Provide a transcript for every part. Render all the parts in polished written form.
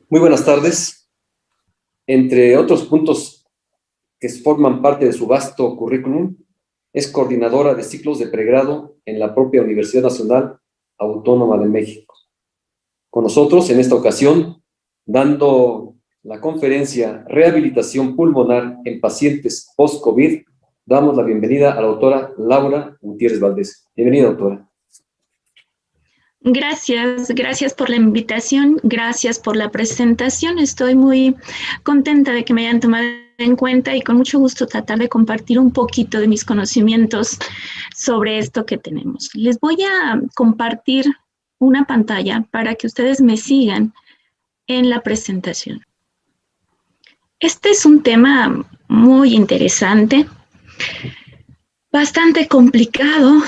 Muy buenas tardes. Entre otros puntos que forman parte de su vasto currículum, es coordinadora de ciclos de pregrado en la propia Universidad Nacional Autónoma de México. Con nosotros en esta ocasión, dando la conferencia Rehabilitación pulmonar en pacientes post-COVID, damos la bienvenida a la doctora Laura Gutiérrez Valdés. Bienvenida, doctora. Gracias por la invitación, gracias por la presentación. Estoy muy contenta de que me hayan tomado en cuenta y con mucho gusto tratar de compartir un poquito de mis conocimientos sobre esto que tenemos. Les voy a compartir una pantalla para que ustedes me sigan en la presentación. Este es un tema muy interesante, bastante complicado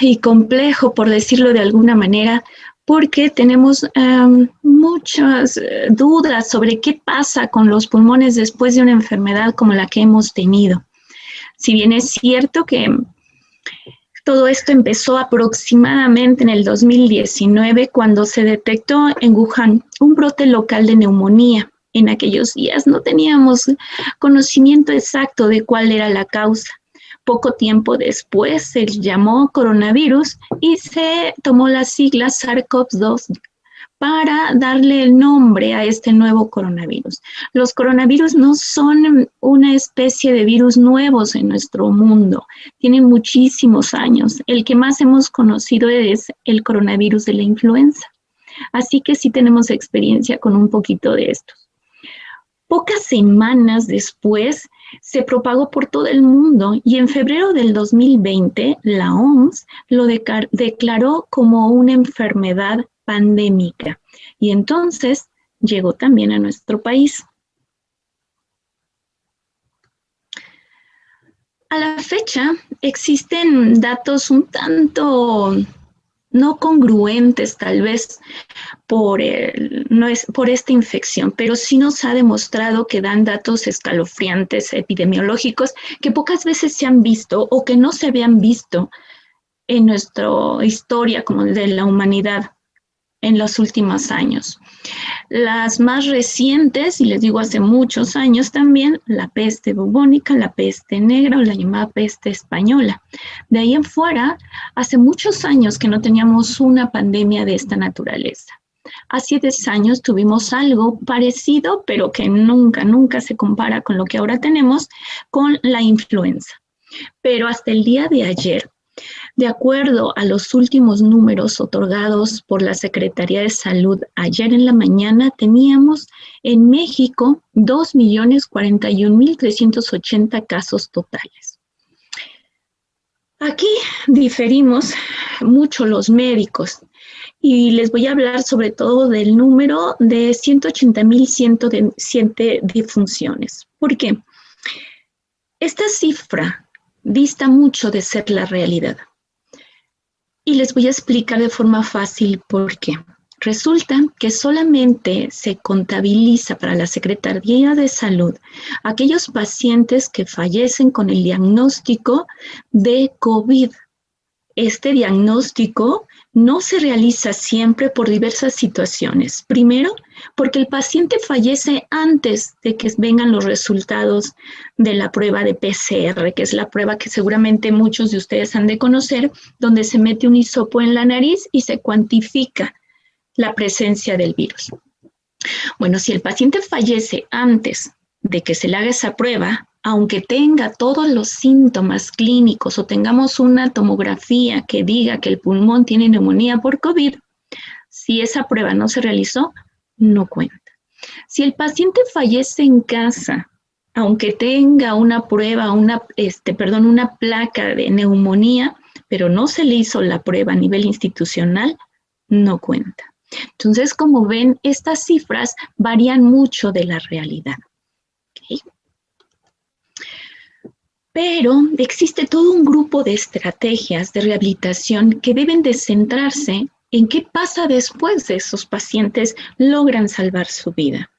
y complejo, por decirlo de alguna manera, porque tenemos muchas dudas sobre qué pasa con los pulmones después de una enfermedad como la que hemos tenido. Si bien es cierto que todo esto empezó aproximadamente en el 2019, cuando se detectó en Wuhan un brote local de neumonía. En aquellos días no teníamos conocimiento exacto de cuál era la causa. Poco tiempo después se llamó coronavirus y se tomó las siglas SARS-CoV-2 para darle el nombre a este nuevo coronavirus. Los coronavirus no son una especie de virus nuevos en nuestro mundo, tienen muchísimos años. El que más hemos conocido es el coronavirus de la influenza. Así que sí tenemos experiencia con un poquito de estos. Pocas semanas después se propagó por todo el mundo y en febrero del 2020 la OMS lo declaró como una enfermedad pandémica y entonces llegó también a nuestro país. A la fecha existen datos un tanto no congruentes tal vez por esta infección, pero sí nos ha demostrado que dan datos escalofriantes epidemiológicos que pocas veces se han visto o que no se habían visto en nuestra historia como de la humanidad en los últimos años. Las más recientes, y les digo hace muchos años también, la peste bubónica, la peste negra o la llamada peste española. De ahí en fuera, hace muchos años que no teníamos una pandemia de esta naturaleza. Hace 10 años tuvimos algo parecido, pero que nunca se compara con lo que ahora tenemos, con la influenza. Pero hasta el día de ayer, de acuerdo a los últimos números otorgados por la Secretaría de Salud ayer en la mañana, teníamos en México 2.041.380 casos totales. Aquí diferimos mucho los médicos y les voy a hablar sobre todo del número de 180.107 defunciones. ¿Por qué? Esta cifra dista mucho de ser la realidad. Y les voy a explicar de forma fácil por qué. Resulta que solamente se contabiliza para la Secretaría de Salud aquellos pacientes que fallecen con el diagnóstico de COVID. Este diagnóstico no se realiza siempre por diversas situaciones. Primero, porque el paciente fallece antes de que vengan los resultados de la prueba de PCR, que es la prueba que seguramente muchos de ustedes han de conocer, donde se mete un hisopo en la nariz y se cuantifica la presencia del virus. Bueno, si el paciente fallece antes de que se le haga esa prueba, aunque tenga todos los síntomas clínicos o tengamos una tomografía que diga que el pulmón tiene neumonía por COVID, si esa prueba no se realizó, no cuenta. Si el paciente fallece en casa, aunque tenga una prueba, una placa de neumonía, pero no se le hizo la prueba a nivel institucional, no cuenta. Entonces, como ven, estas cifras varían mucho de la realidad. ¿Okay? Pero existe todo un grupo de estrategias de rehabilitación que deben de centrarse en qué pasa después de esos pacientes logran salvar su vida.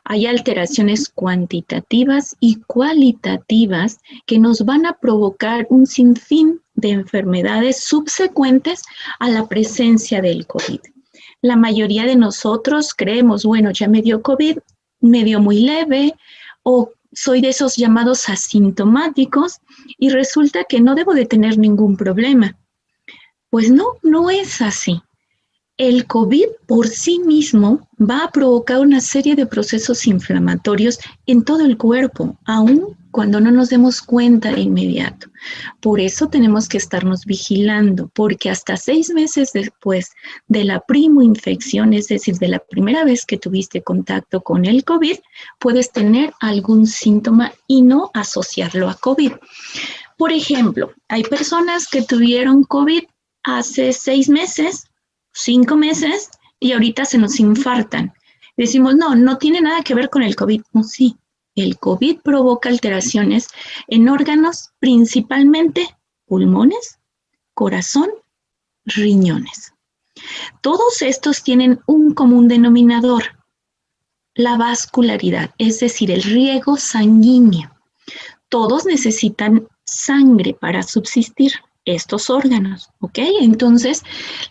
Hay alteraciones cuantitativas y cualitativas que nos van a provocar un sinfín de enfermedades subsecuentes a la presencia del COVID. La mayoría de nosotros creemos, bueno, ya me dio COVID, me dio muy leve, o soy de esos llamados asintomáticos y resulta que no debo de tener ningún problema. Pues no, no es así. El COVID por sí mismo va a provocar una serie de procesos inflamatorios en todo el cuerpo, aun cuando no nos demos cuenta de inmediato. Por eso tenemos que estarnos vigilando, porque hasta 6 meses después de la primoinfección, es decir, de la primera vez que tuviste contacto con el COVID, puedes tener algún síntoma y no asociarlo a COVID. Por ejemplo, hay personas que tuvieron COVID hace 6 meses, 5 meses, y ahorita se nos infartan. Decimos, no, no tiene nada que ver con el COVID. No, sí, el COVID provoca alteraciones en órganos, principalmente pulmones, corazón, riñones. Todos estos tienen un común denominador, la vascularidad, es decir, el riego sanguíneo. Todos necesitan sangre para subsistir, estos órganos, ¿ok? Entonces,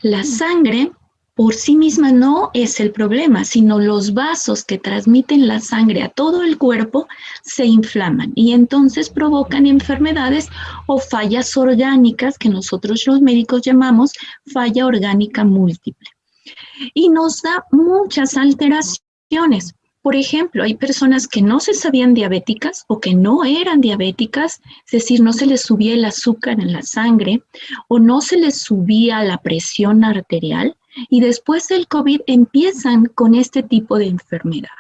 la sangre por sí misma no es el problema, sino los vasos que transmiten la sangre a todo el cuerpo se inflaman y entonces provocan enfermedades o fallas orgánicas que nosotros los médicos llamamos falla orgánica múltiple. Y nos da muchas alteraciones. Por ejemplo, hay personas que no se sabían diabéticas o que no eran diabéticas, es decir, no se les subía el azúcar en la sangre o no se les subía la presión arterial y después del COVID empiezan con este tipo de enfermedades.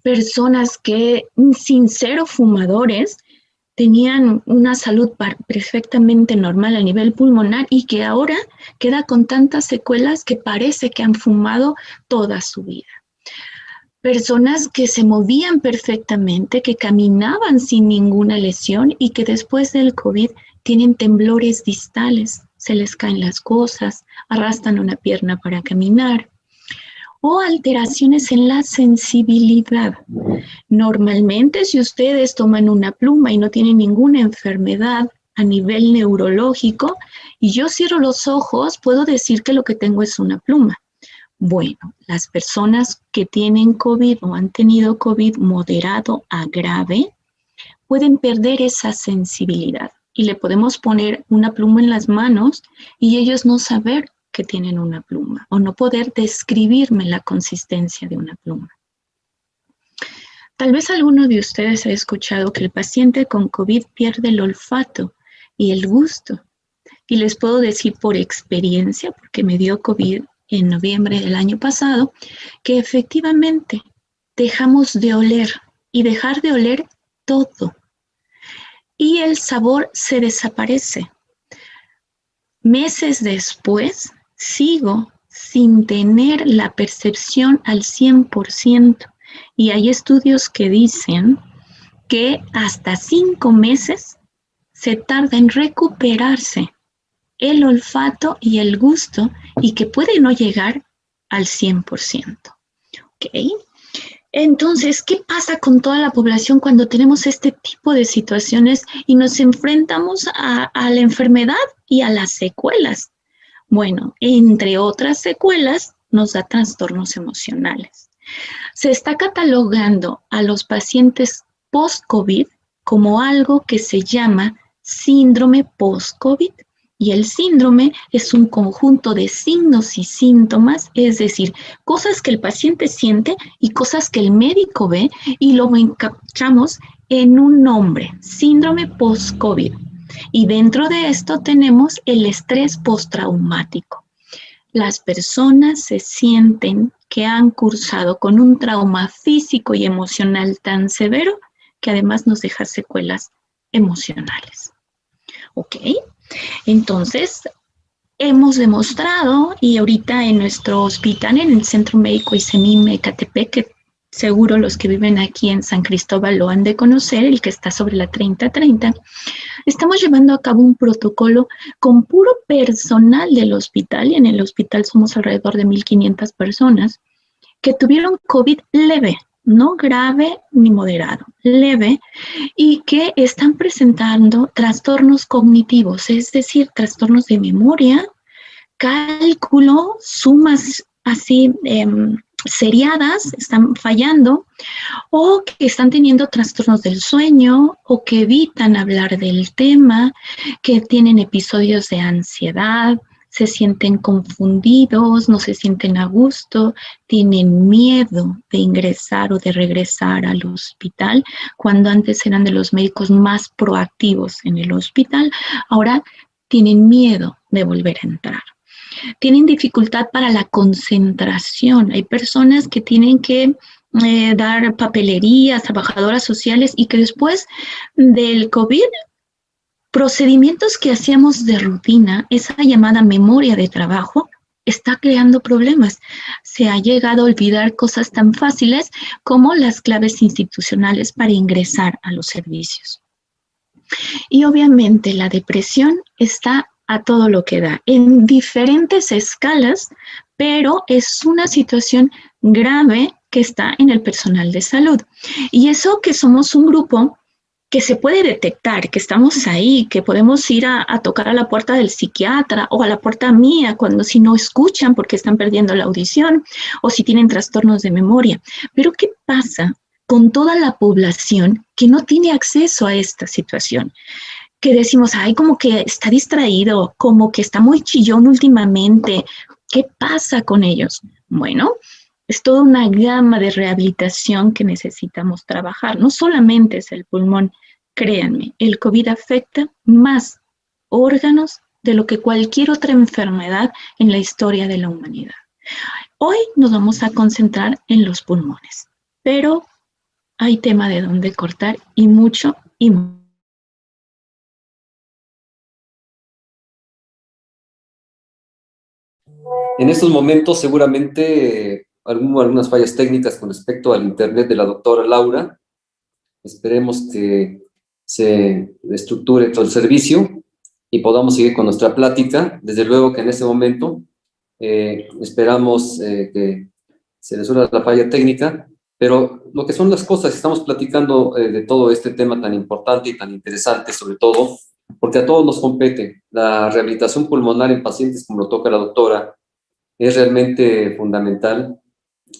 Personas que sin ser fumadores tenían una salud perfectamente normal a nivel pulmonar y que ahora queda con tantas secuelas que parece que han fumado toda su vida. Personas que se movían perfectamente, que caminaban sin ninguna lesión y que después del COVID tienen temblores distales, se les caen las cosas, arrastran una pierna para caminar, o alteraciones en la sensibilidad. Normalmente, si ustedes toman una pluma y no tienen ninguna enfermedad a nivel neurológico, y yo cierro los ojos, puedo decir que lo que tengo es una pluma. Bueno, las personas que tienen COVID o han tenido COVID moderado a grave pueden perder esa sensibilidad y le podemos poner una pluma en las manos y ellos no saber que tienen una pluma o no poder describirme la consistencia de una pluma. Tal vez alguno de ustedes ha escuchado que el paciente con COVID pierde el olfato y el gusto. Y les puedo decir por experiencia, porque me dio COVID en noviembre del año pasado, que efectivamente dejamos de oler y dejar de oler todo. Y el sabor se desaparece. Meses después, sigo sin tener la percepción al 100%. Y hay estudios que dicen que hasta 5 meses se tarda en recuperarse el olfato y el gusto y que puede no llegar al 100%. ¿Ok? Entonces, ¿qué pasa con toda la población cuando tenemos este tipo de situaciones y nos enfrentamos a la enfermedad y a las secuelas? Bueno, entre otras secuelas, nos da trastornos emocionales. Se está catalogando a los pacientes post-COVID como algo que se llama síndrome post-COVID. Y el síndrome es un conjunto de signos y síntomas, es decir, cosas que el paciente siente y cosas que el médico ve y lo encapsulamos en un nombre, síndrome post-COVID. Y dentro de esto tenemos el estrés postraumático. Las personas se sienten que han cursado con un trauma físico y emocional tan severo que además nos deja secuelas emocionales. ¿Ok? Entonces, hemos demostrado, y ahorita en nuestro hospital, en el Centro Médico ISEMIM Ecatepec, que seguro los que viven aquí en San Cristóbal lo han de conocer, el que está sobre la 3030, estamos llevando a cabo un protocolo con puro personal del hospital, y en el hospital somos alrededor de 1,500 personas, que tuvieron COVID leve, no grave ni moderado, leve, y que están presentando trastornos cognitivos, es decir, trastornos de memoria, cálculo, sumas así seriadas, están fallando, o que están teniendo trastornos del sueño, o que evitan hablar del tema, que tienen episodios de ansiedad, se sienten confundidos, no se sienten a gusto, tienen miedo de ingresar o de regresar al hospital, cuando antes eran de los médicos más proactivos en el hospital, ahora tienen miedo de volver a entrar. Tienen dificultad para la concentración. Hay personas que tienen que dar papelerías, trabajadoras sociales, y que después del COVID, procedimientos que hacíamos de rutina, esa llamada memoria de trabajo, está creando problemas. Se ha llegado a olvidar cosas tan fáciles como las claves institucionales para ingresar a los servicios. Y obviamente la depresión está a todo lo que da, en diferentes escalas, pero es una situación grave que está en el personal de salud. Y eso que somos un grupo que se puede detectar, que estamos ahí, que podemos ir a tocar a la puerta del psiquiatra o a la puerta mía cuando si no escuchan porque están perdiendo la audición o si tienen trastornos de memoria. Pero ¿qué pasa con toda la población que no tiene acceso a esta situación? Que decimos, ay, como que está distraído, como que está muy chillón últimamente. ¿Qué pasa con ellos? Bueno, es toda una gama de rehabilitación que necesitamos trabajar. No solamente es el pulmón, créanme, el COVID afecta más órganos de lo que cualquier otra enfermedad en la historia de la humanidad. Hoy nos vamos a concentrar en los pulmones, pero hay tema de dónde cortar y mucho y mucho. En estos momentos seguramente algunas fallas técnicas con respecto al internet de la doctora Laura. Esperemos que se estructure todo el servicio y podamos seguir con nuestra plática. Desde luego que en este momento esperamos que se resuelva la falla técnica, pero lo que son las cosas, estamos platicando de todo este tema tan importante y tan interesante, sobre todo, porque a todos nos compete. La rehabilitación pulmonar en pacientes, como lo toca la doctora, es realmente fundamental.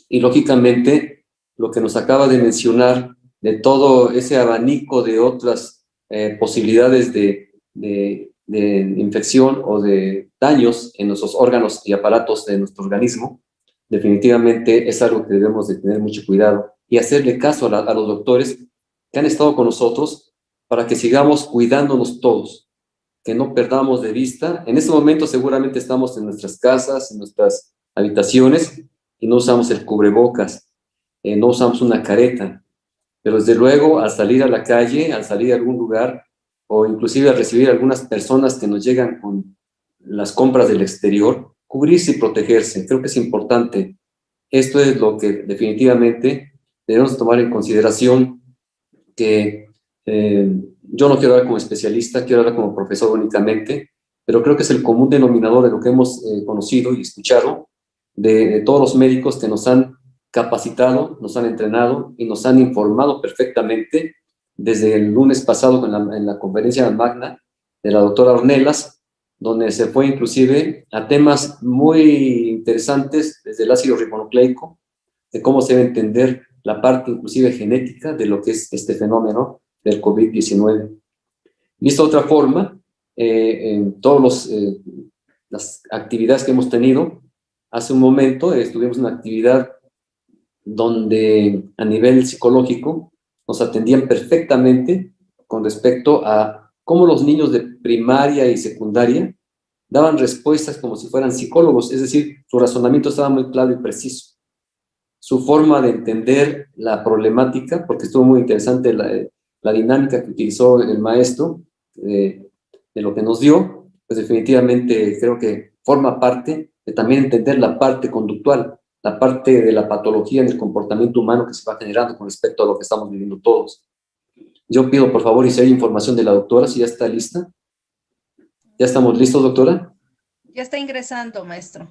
Y lógicamente, lo que nos acaba de mencionar, de todo ese abanico de otras posibilidades de infección o de daños en nuestros órganos y aparatos de nuestro organismo, definitivamente es algo que debemos de tener mucho cuidado y hacerle caso a los doctores que han estado con nosotros para que sigamos cuidándonos todos, que no perdamos de vista. En este momento seguramente estamos en nuestras casas, en nuestras habitaciones, y no usamos el cubrebocas, no usamos una careta, pero desde luego al salir a la calle, al salir a algún lugar, o inclusive al recibir algunas personas que nos llegan con las compras del exterior, cubrirse y protegerse. Creo que es importante. Esto es lo que definitivamente debemos tomar en consideración, que yo no quiero hablar como especialista, quiero hablar como profesor únicamente, pero creo que es el común denominador de lo que hemos conocido y escuchado de todos los médicos que nos han capacitado, nos han entrenado y nos han informado perfectamente desde el lunes pasado en la conferencia magna de la doctora Ornelas, donde se fue inclusive a temas muy interesantes desde el ácido ribonucleico, de cómo se debe entender la parte inclusive genética de lo que es este fenómeno del COVID-19. Visto de otra forma, en todas las actividades que hemos tenido, hace un momento tuvimos una actividad donde a nivel psicológico nos atendían perfectamente con respecto a cómo los niños de primaria y secundaria daban respuestas como si fueran psicólogos, es decir, su razonamiento estaba muy claro y preciso. Su forma de entender la problemática, porque estuvo muy interesante la dinámica que utilizó el maestro de lo que nos dio, pues definitivamente creo que forma parte de también entender la parte conductual, la parte de la patología en el comportamiento humano que se va generando con respecto a lo que estamos viviendo todos. Yo pido, por favor, y si hay información de la doctora, si ya está lista. ¿Ya estamos listos, doctora? Ya está ingresando, maestro.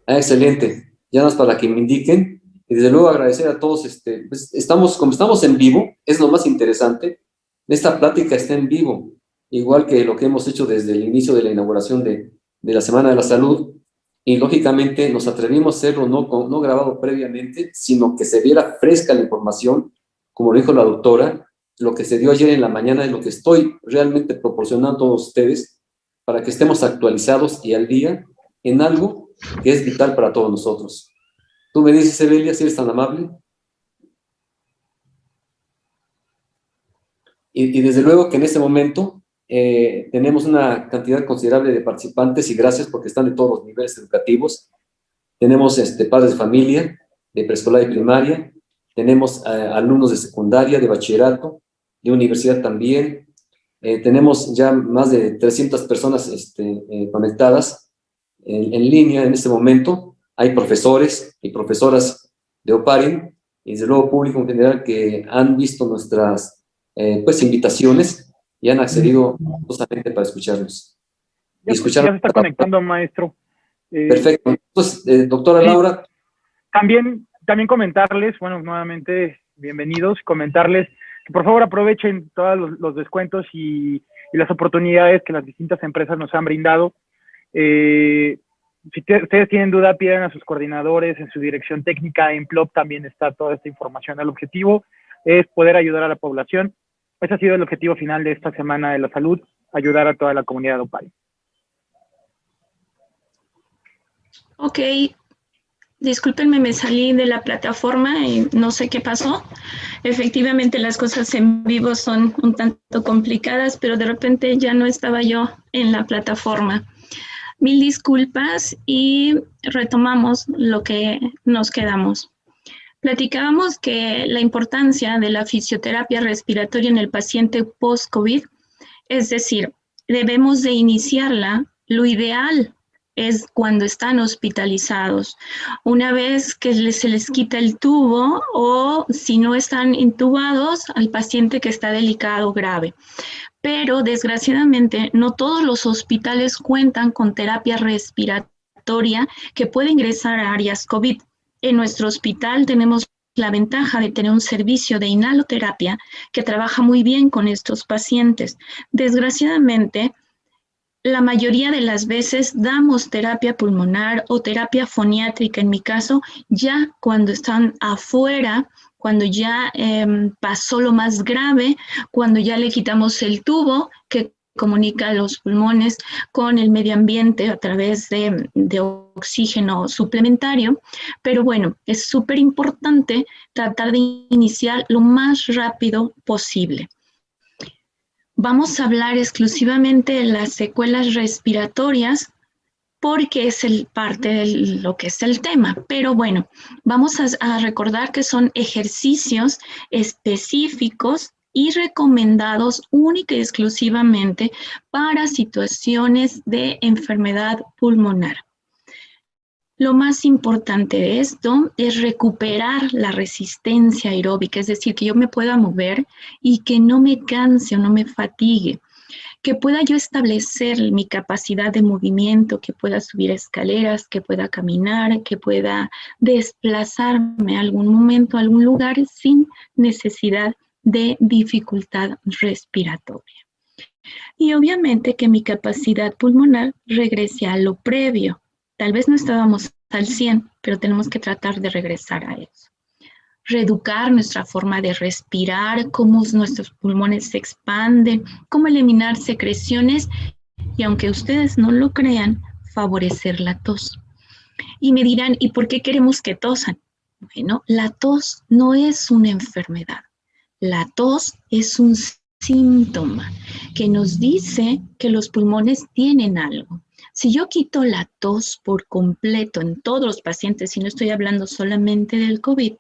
Ah, excelente. Ya nada más para que me indiquen. Y desde luego agradecer a todos. Pues como estamos en vivo, es lo más interesante. Esta plática está en vivo, igual que lo que hemos hecho desde el inicio de la inauguración de la Semana de la Salud. y lógicamente nos atrevimos a hacerlo no grabado previamente, sino que se viera fresca la información, como lo dijo la doctora. Lo que se dio ayer en la mañana es lo que estoy realmente proporcionando a todos ustedes para que estemos actualizados y al día en algo que es vital para todos nosotros. Tú me dices, Evelia, si eres tan amable. Y desde luego que en este momento tenemos una cantidad considerable de participantes y gracias porque están de todos los niveles educativos. Tenemos padres de familia, de preescolar y primaria, tenemos alumnos de secundaria, de bachillerato, de universidad también. Tenemos ya más de 300 personas conectadas en línea en este momento. Hay profesores y profesoras de Oparin y desde luego público en general que han visto nuestras invitaciones y han accedido justamente para escucharnos. Ya, ya se está conectando, maestro. Perfecto. Entonces, doctora sí, Laura. También comentarles, bueno, nuevamente, bienvenidos, comentarles que por favor aprovechen todos los descuentos y las oportunidades que las distintas empresas nos han brindado. Si ustedes tienen duda, pidan a sus coordinadores en su dirección técnica. En PLOP también está toda esta información. El objetivo es poder ayudar a la población. Ese ha sido el objetivo final de esta Semana de la Salud, ayudar a toda la comunidad de Oparin. Ok, discúlpenme, me salí de la plataforma y no sé qué pasó. Efectivamente, las cosas en vivo son un tanto complicadas, pero de repente ya no estaba yo en la plataforma. Mil disculpas y retomamos lo que nos quedamos. Platicábamos que la importancia de la fisioterapia respiratoria en el paciente post-COVID, es decir, debemos de iniciarla, lo ideal es cuando están hospitalizados. Una vez que se les quita el tubo o si no están intubados, al paciente que está delicado o grave. Pero desgraciadamente no todos los hospitales cuentan con terapia respiratoria que puede ingresar a áreas COVID. En nuestro hospital tenemos la ventaja de tener un servicio de inhaloterapia que trabaja muy bien con estos pacientes. Desgraciadamente, la mayoría de las veces damos terapia pulmonar o terapia foniátrica, en mi caso, ya cuando están afuera, cuando ya pasó lo más grave, cuando ya le quitamos el tubo que comunica los pulmones con el medio ambiente a través de oxígeno suplementario. Pero bueno, es súper importante tratar de iniciar lo más rápido posible. Vamos a hablar exclusivamente de las secuelas respiratorias porque es parte de lo que es el tema. Pero bueno, vamos a recordar que son ejercicios específicos y recomendados única y exclusivamente para situaciones de enfermedad pulmonar. Lo más importante de esto es recuperar la resistencia aeróbica, es decir, que yo me pueda mover y que no me canse o no me fatigue, que pueda yo establecer mi capacidad de movimiento, que pueda subir escaleras, que pueda caminar, que pueda desplazarme a algún momento a algún lugar sin necesidad de dificultad respiratoria. Y obviamente que mi capacidad pulmonar regrese a lo previo. Tal vez no estábamos al 100, pero tenemos que tratar de regresar a eso. Reeducar nuestra forma de respirar, cómo nuestros pulmones se expanden, cómo eliminar secreciones y, aunque ustedes no lo crean, favorecer la tos. Y me dirán, ¿y por qué queremos que tosan? Bueno, la tos no es una enfermedad. La tos es un síntoma que nos dice que los pulmones tienen algo. Si yo quito la tos por completo en todos los pacientes, y no estoy hablando solamente del COVID,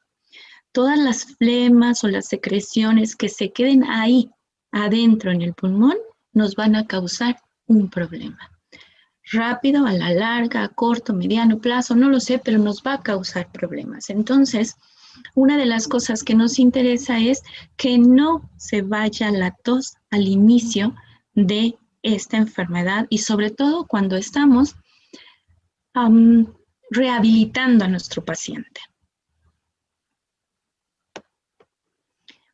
todas las flemas o las secreciones que se queden ahí adentro en el pulmón nos van a causar un problema. Rápido, a la larga, a corto, mediano plazo, no lo sé, pero nos va a causar problemas. Entonces, una de las cosas que nos interesa es que no se vaya la tos al inicio de esta enfermedad y sobre todo cuando estamos rehabilitando a nuestro paciente.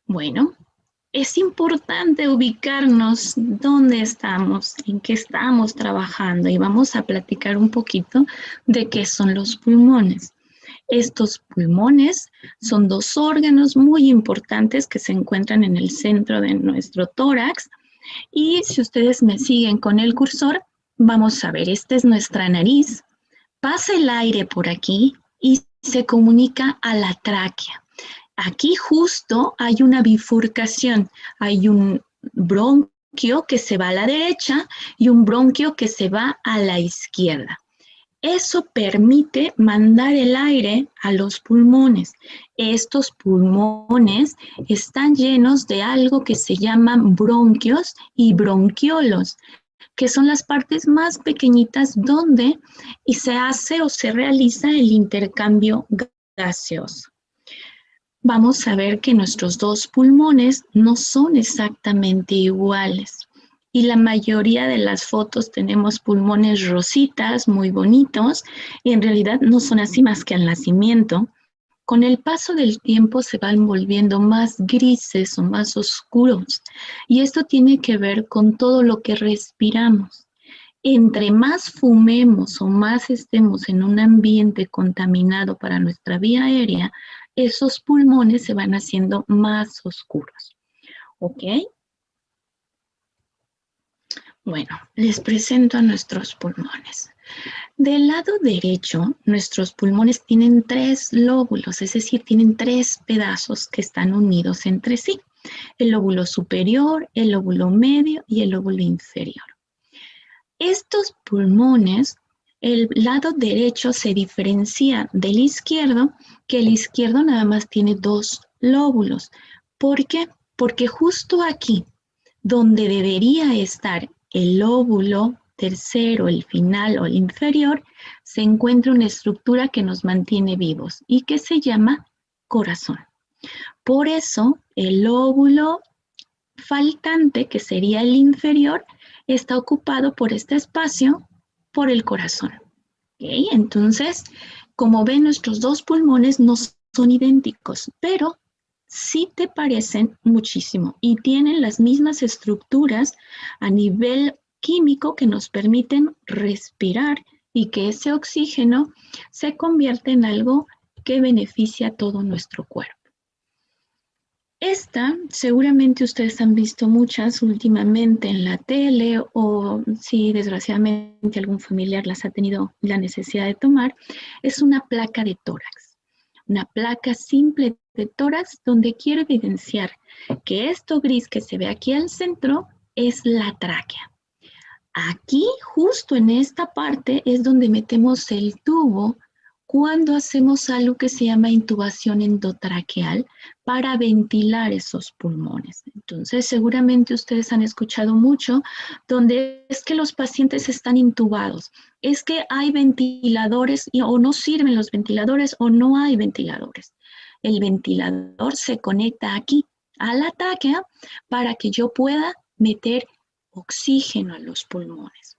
Bueno, es importante ubicarnos dónde estamos, en qué estamos trabajando y vamos a platicar un poquito de qué son los pulmones. Estos pulmones son dos órganos muy importantes que se encuentran en el centro de nuestro tórax y si ustedes me siguen con el cursor, vamos a ver, esta es nuestra nariz, pasa el aire por aquí y se comunica a la tráquea. Aquí justo hay una bifurcación, hay un bronquio que se va a la derecha y un bronquio que se va a la izquierda. Eso permite mandar el aire a los pulmones. Estos pulmones están llenos de algo que se llaman bronquios y bronquiolos, que son las partes más pequeñitas donde se hace o se realiza el intercambio gaseoso. Vamos a ver que nuestros dos pulmones no son exactamente iguales. Y la mayoría de las fotos tenemos pulmones rositas, muy bonitos, y en realidad no son así más que al nacimiento. Con el paso del tiempo se van volviendo más grises o más oscuros. Y esto tiene que ver con todo lo que respiramos. Entre más fumemos o más estemos en un ambiente contaminado para nuestra vía aérea, esos pulmones se van haciendo más oscuros. ¿Ok? Bueno, les presento a nuestros pulmones. Del lado derecho, nuestros pulmones tienen 3 lóbulos, es decir, tienen 3 pedazos que están unidos entre sí. El lóbulo superior, el lóbulo medio y el lóbulo inferior. Estos pulmones, el lado derecho se diferencia del izquierdo, que el izquierdo nada más tiene 2 lóbulos. ¿Por qué? Porque justo aquí, donde debería estar el lóbulo tercero, el final o el inferior, se encuentra una estructura que nos mantiene vivos y que se llama corazón. Por eso, el lóbulo faltante, que sería el inferior, está ocupado por este espacio, por el corazón. ¿Okay? Entonces, como ven, nuestros dos pulmones no son idénticos, pero sí te parecen muchísimo y tienen las mismas estructuras a nivel químico que nos permiten respirar y que ese oxígeno se convierte en algo que beneficia a todo nuestro cuerpo. Esta, seguramente ustedes han visto muchas últimamente en la tele o si desgraciadamente algún familiar las ha tenido la necesidad de tomar, es una placa de tórax. Una placa simple de tórax donde quiero evidenciar que esto gris que se ve aquí al centro es la tráquea. Aquí, justo en esta parte, es donde metemos el tubo cuando hacemos algo que se llama intubación endotraqueal para ventilar esos pulmones. Entonces, seguramente ustedes han escuchado mucho donde es que los pacientes están intubados, es que hay ventiladores o no sirven los ventiladores o no hay ventiladores. El ventilador se conecta aquí a la tráquea para que yo pueda meter oxígeno a los pulmones.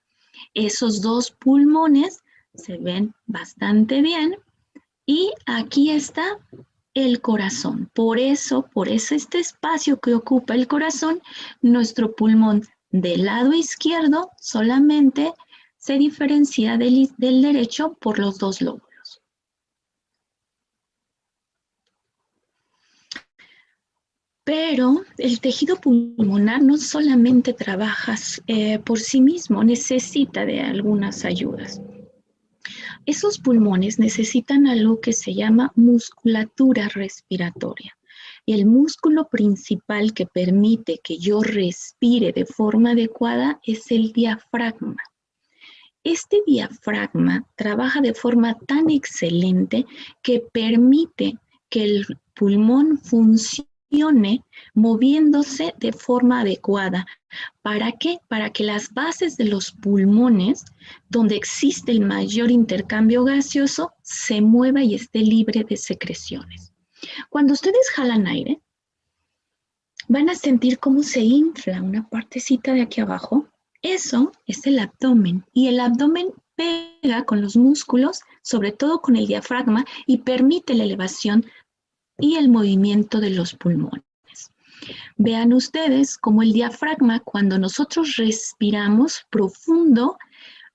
Esos dos pulmones se ven bastante bien y aquí está el corazón. Por eso este espacio que ocupa el corazón, nuestro pulmón del lado izquierdo solamente se diferencia del derecho por los 2 lóbulos. Pero el tejido pulmonar no solamente trabaja por sí mismo, necesita de algunas ayudas. Esos pulmones necesitan algo que se llama musculatura respiratoria. El músculo principal que permite que yo respire de forma adecuada es el diafragma. Este diafragma trabaja de forma tan excelente que permite que el pulmón funcione moviéndose de forma adecuada. ¿Para qué? Para que las bases de los pulmones, donde existe el mayor intercambio gaseoso, se mueva y esté libre de secreciones. Cuando ustedes jalan aire, van a sentir cómo se infla una partecita de aquí abajo. Eso es el abdomen y el abdomen pega con los músculos, sobre todo con el diafragma, y permite la elevación y el movimiento de los pulmones. Vean ustedes cómo el diafragma, cuando nosotros respiramos profundo,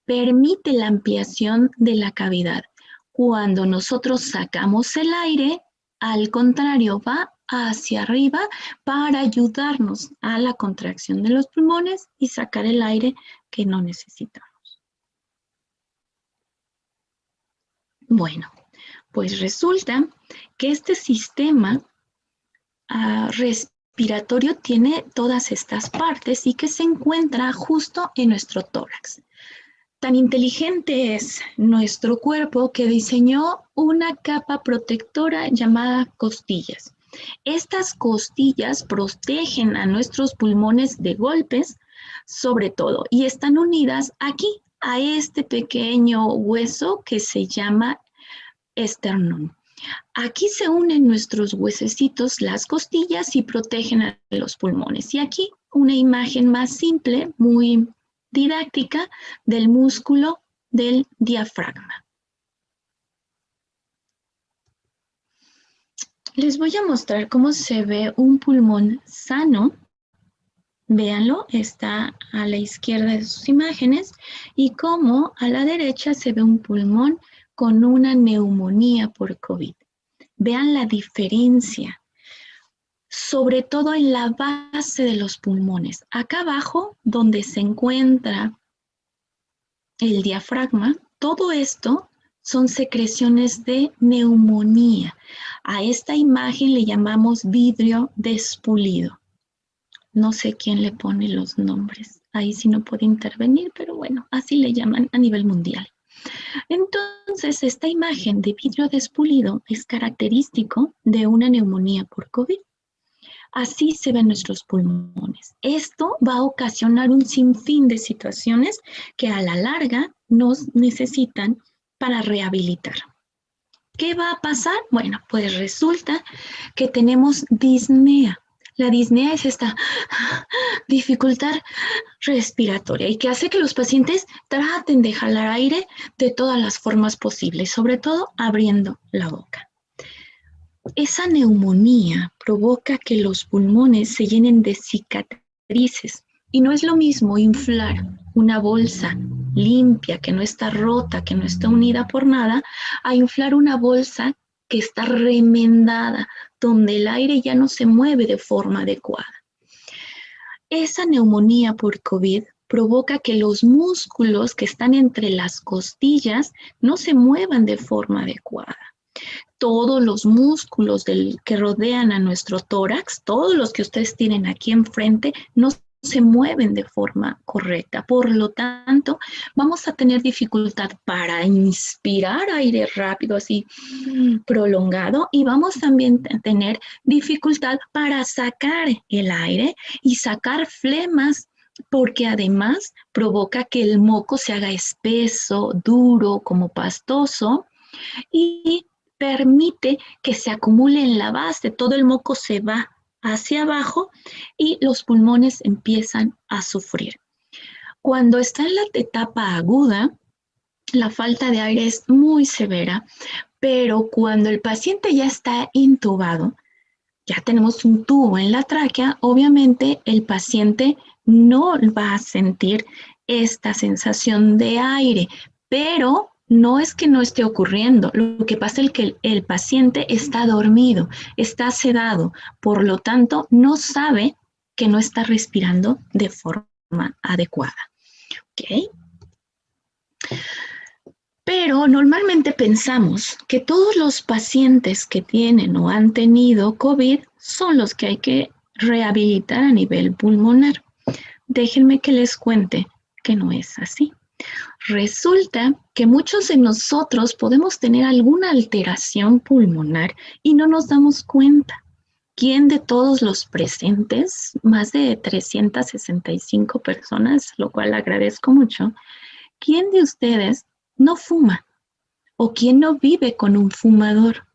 permite la ampliación de la cavidad. Cuando nosotros sacamos el aire, al contrario, va hacia arriba para ayudarnos a la contracción de los pulmones y sacar el aire que no necesitamos. Bueno, pues resulta que este sistema respiratorio tiene todas estas partes y que se encuentra justo en nuestro tórax. Tan inteligente es nuestro cuerpo que diseñó una capa protectora llamada costillas. Estas costillas protegen a nuestros pulmones de golpes, sobre todo, y están unidas aquí, a este pequeño hueso que se llama esternón. Aquí se unen nuestros huesecitos, las costillas, y protegen a los pulmones. Y aquí una imagen más simple, muy didáctica, del músculo del diafragma. Les voy a mostrar cómo se ve un pulmón sano. Véanlo, está a la izquierda de sus imágenes, y cómo a la derecha se ve un pulmón con una neumonía por COVID. Vean la diferencia, sobre todo en la base de los pulmones. Acá abajo, donde se encuentra el diafragma, todo esto son secreciones de neumonía. A esta imagen le llamamos vidrio despulido. No sé quién le pone los nombres. Ahí sí no puede intervenir, pero bueno, así le llaman a nivel mundial. Entonces, esta imagen de vidrio despulido es característico de una neumonía por COVID. Así se ven nuestros pulmones. Esto va a ocasionar un sinfín de situaciones que a la larga nos necesitan para rehabilitar. ¿Qué va a pasar? Bueno, pues resulta que tenemos disnea. La disnea es esta dificultad respiratoria y que hace que los pacientes traten de jalar aire de todas las formas posibles, sobre todo abriendo la boca. Esa neumonía provoca que los pulmones se llenen de cicatrices y no es lo mismo inflar una bolsa limpia, que no está rota, que no está unida por nada, a inflar una bolsa que está remendada, donde el aire ya no se mueve de forma adecuada. Esa neumonía por COVID provoca que los músculos que están entre las costillas no se muevan de forma adecuada. Todos los músculos que rodean a nuestro tórax, todos los que ustedes tienen aquí enfrente, no se mueven de forma correcta. Por lo tanto, vamos a tener dificultad para inspirar aire rápido, así prolongado, y vamos también a tener dificultad para sacar el aire y sacar flemas, porque además provoca que el moco se haga espeso, duro, como pastoso, y permite que se acumule en la base. Todo el moco se va hacia abajo y los pulmones empiezan a sufrir. Cuando está en la etapa aguda, la falta de aire es muy severa, pero cuando el paciente ya está intubado, ya tenemos un tubo en la tráquea, obviamente el paciente no va a sentir esta sensación de aire, pero no es que no esté ocurriendo. Lo que pasa es que el paciente está dormido, está sedado, por lo tanto no sabe que no está respirando de forma adecuada. ¿Ok? Pero normalmente pensamos que todos los pacientes que tienen o han tenido COVID son los que hay que rehabilitar a nivel pulmonar. Déjenme que les cuente que no es así. Resulta que muchos de nosotros podemos tener alguna alteración pulmonar y no nos damos cuenta. ¿Quién de todos los presentes, más de 365 personas, lo cual agradezco mucho, quién de ustedes no fuma? ¿O quién no vive con un fumador?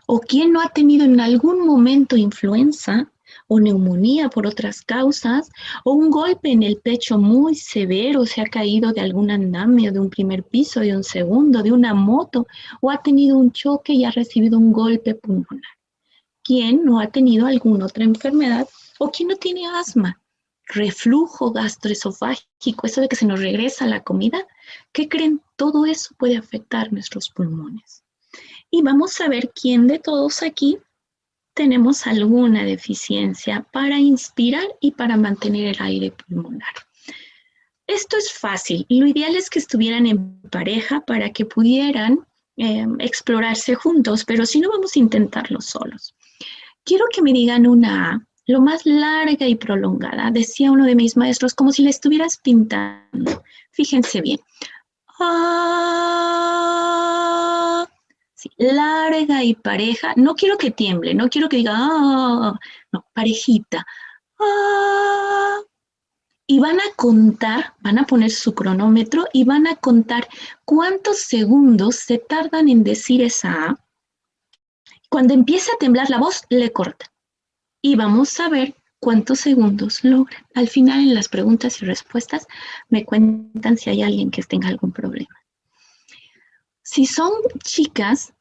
¿O quién no ha tenido en algún momento influenza o neumonía por otras causas, o un golpe en el pecho muy severo, se ha caído de algún andamio, de un primer piso, de un segundo, de una moto, o ha tenido un choque y ha recibido un golpe pulmonar? ¿Quién no ha tenido alguna otra enfermedad ¿O quién no tiene asma? Reflujo gastroesofágico, eso de que se nos regresa la comida. ¿Qué creen? Todo eso puede afectar nuestros pulmones. Y vamos a ver quién de todos aquí tenemos alguna deficiencia para inspirar y para mantener el aire pulmonar. Esto es fácil. Lo ideal es que estuvieran en pareja para que pudieran explorarse juntos, pero si no, vamos a intentarlo solos. Quiero que me digan una A, lo más larga y prolongada. Decía uno de mis maestros, como si la estuvieras pintando. Fíjense bien. Ah, sí, larga y pareja. No quiero que tiemble, no quiero que diga, no, parejita. Ah, y van a contar, van a poner su cronómetro y van a contar cuántos segundos se tardan en decir esa A. Cuando empieza a temblar la voz, le corta. Y vamos a ver cuántos segundos logran. Al final, en las preguntas y respuestas, me cuentan si hay alguien que tenga algún problema. Si son chicas,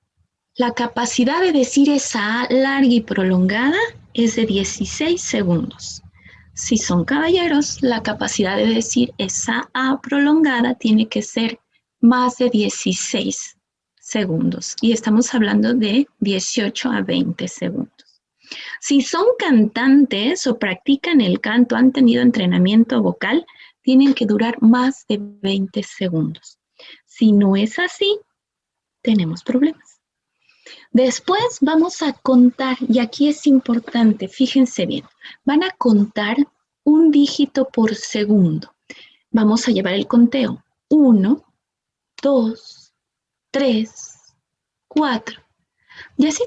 la capacidad de decir esa A larga y prolongada es de 16 segundos. Si son caballeros, la capacidad de decir esa A prolongada tiene que ser más de 16 segundos. Y estamos hablando de 18 a 20 segundos. Si son cantantes o practican el canto, han tenido entrenamiento vocal, tienen que durar más de 20 segundos. Si no es así, tenemos problemas. Después vamos a contar, y aquí es importante, fíjense bien, van a contar un dígito por segundo. Vamos a llevar el conteo. 1, 2, 3, 4. Y así,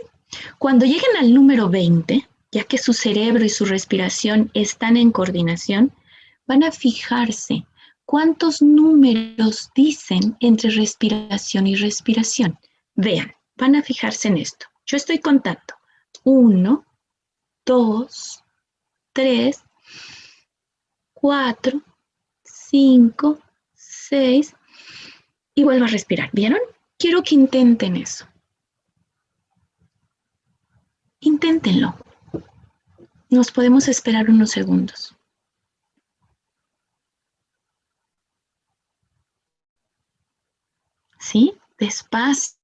cuando lleguen al número 20, ya que su cerebro y su respiración están en coordinación, van a fijarse cuántos números dicen entre respiración y respiración. Vean. Van a fijarse en esto. Yo estoy contando. 1, 2, 3, 4, 5, 6. Y vuelvo a respirar. ¿Vieron? Quiero que intenten eso. Inténtenlo. Nos podemos esperar unos segundos. ¿Sí? Despacio.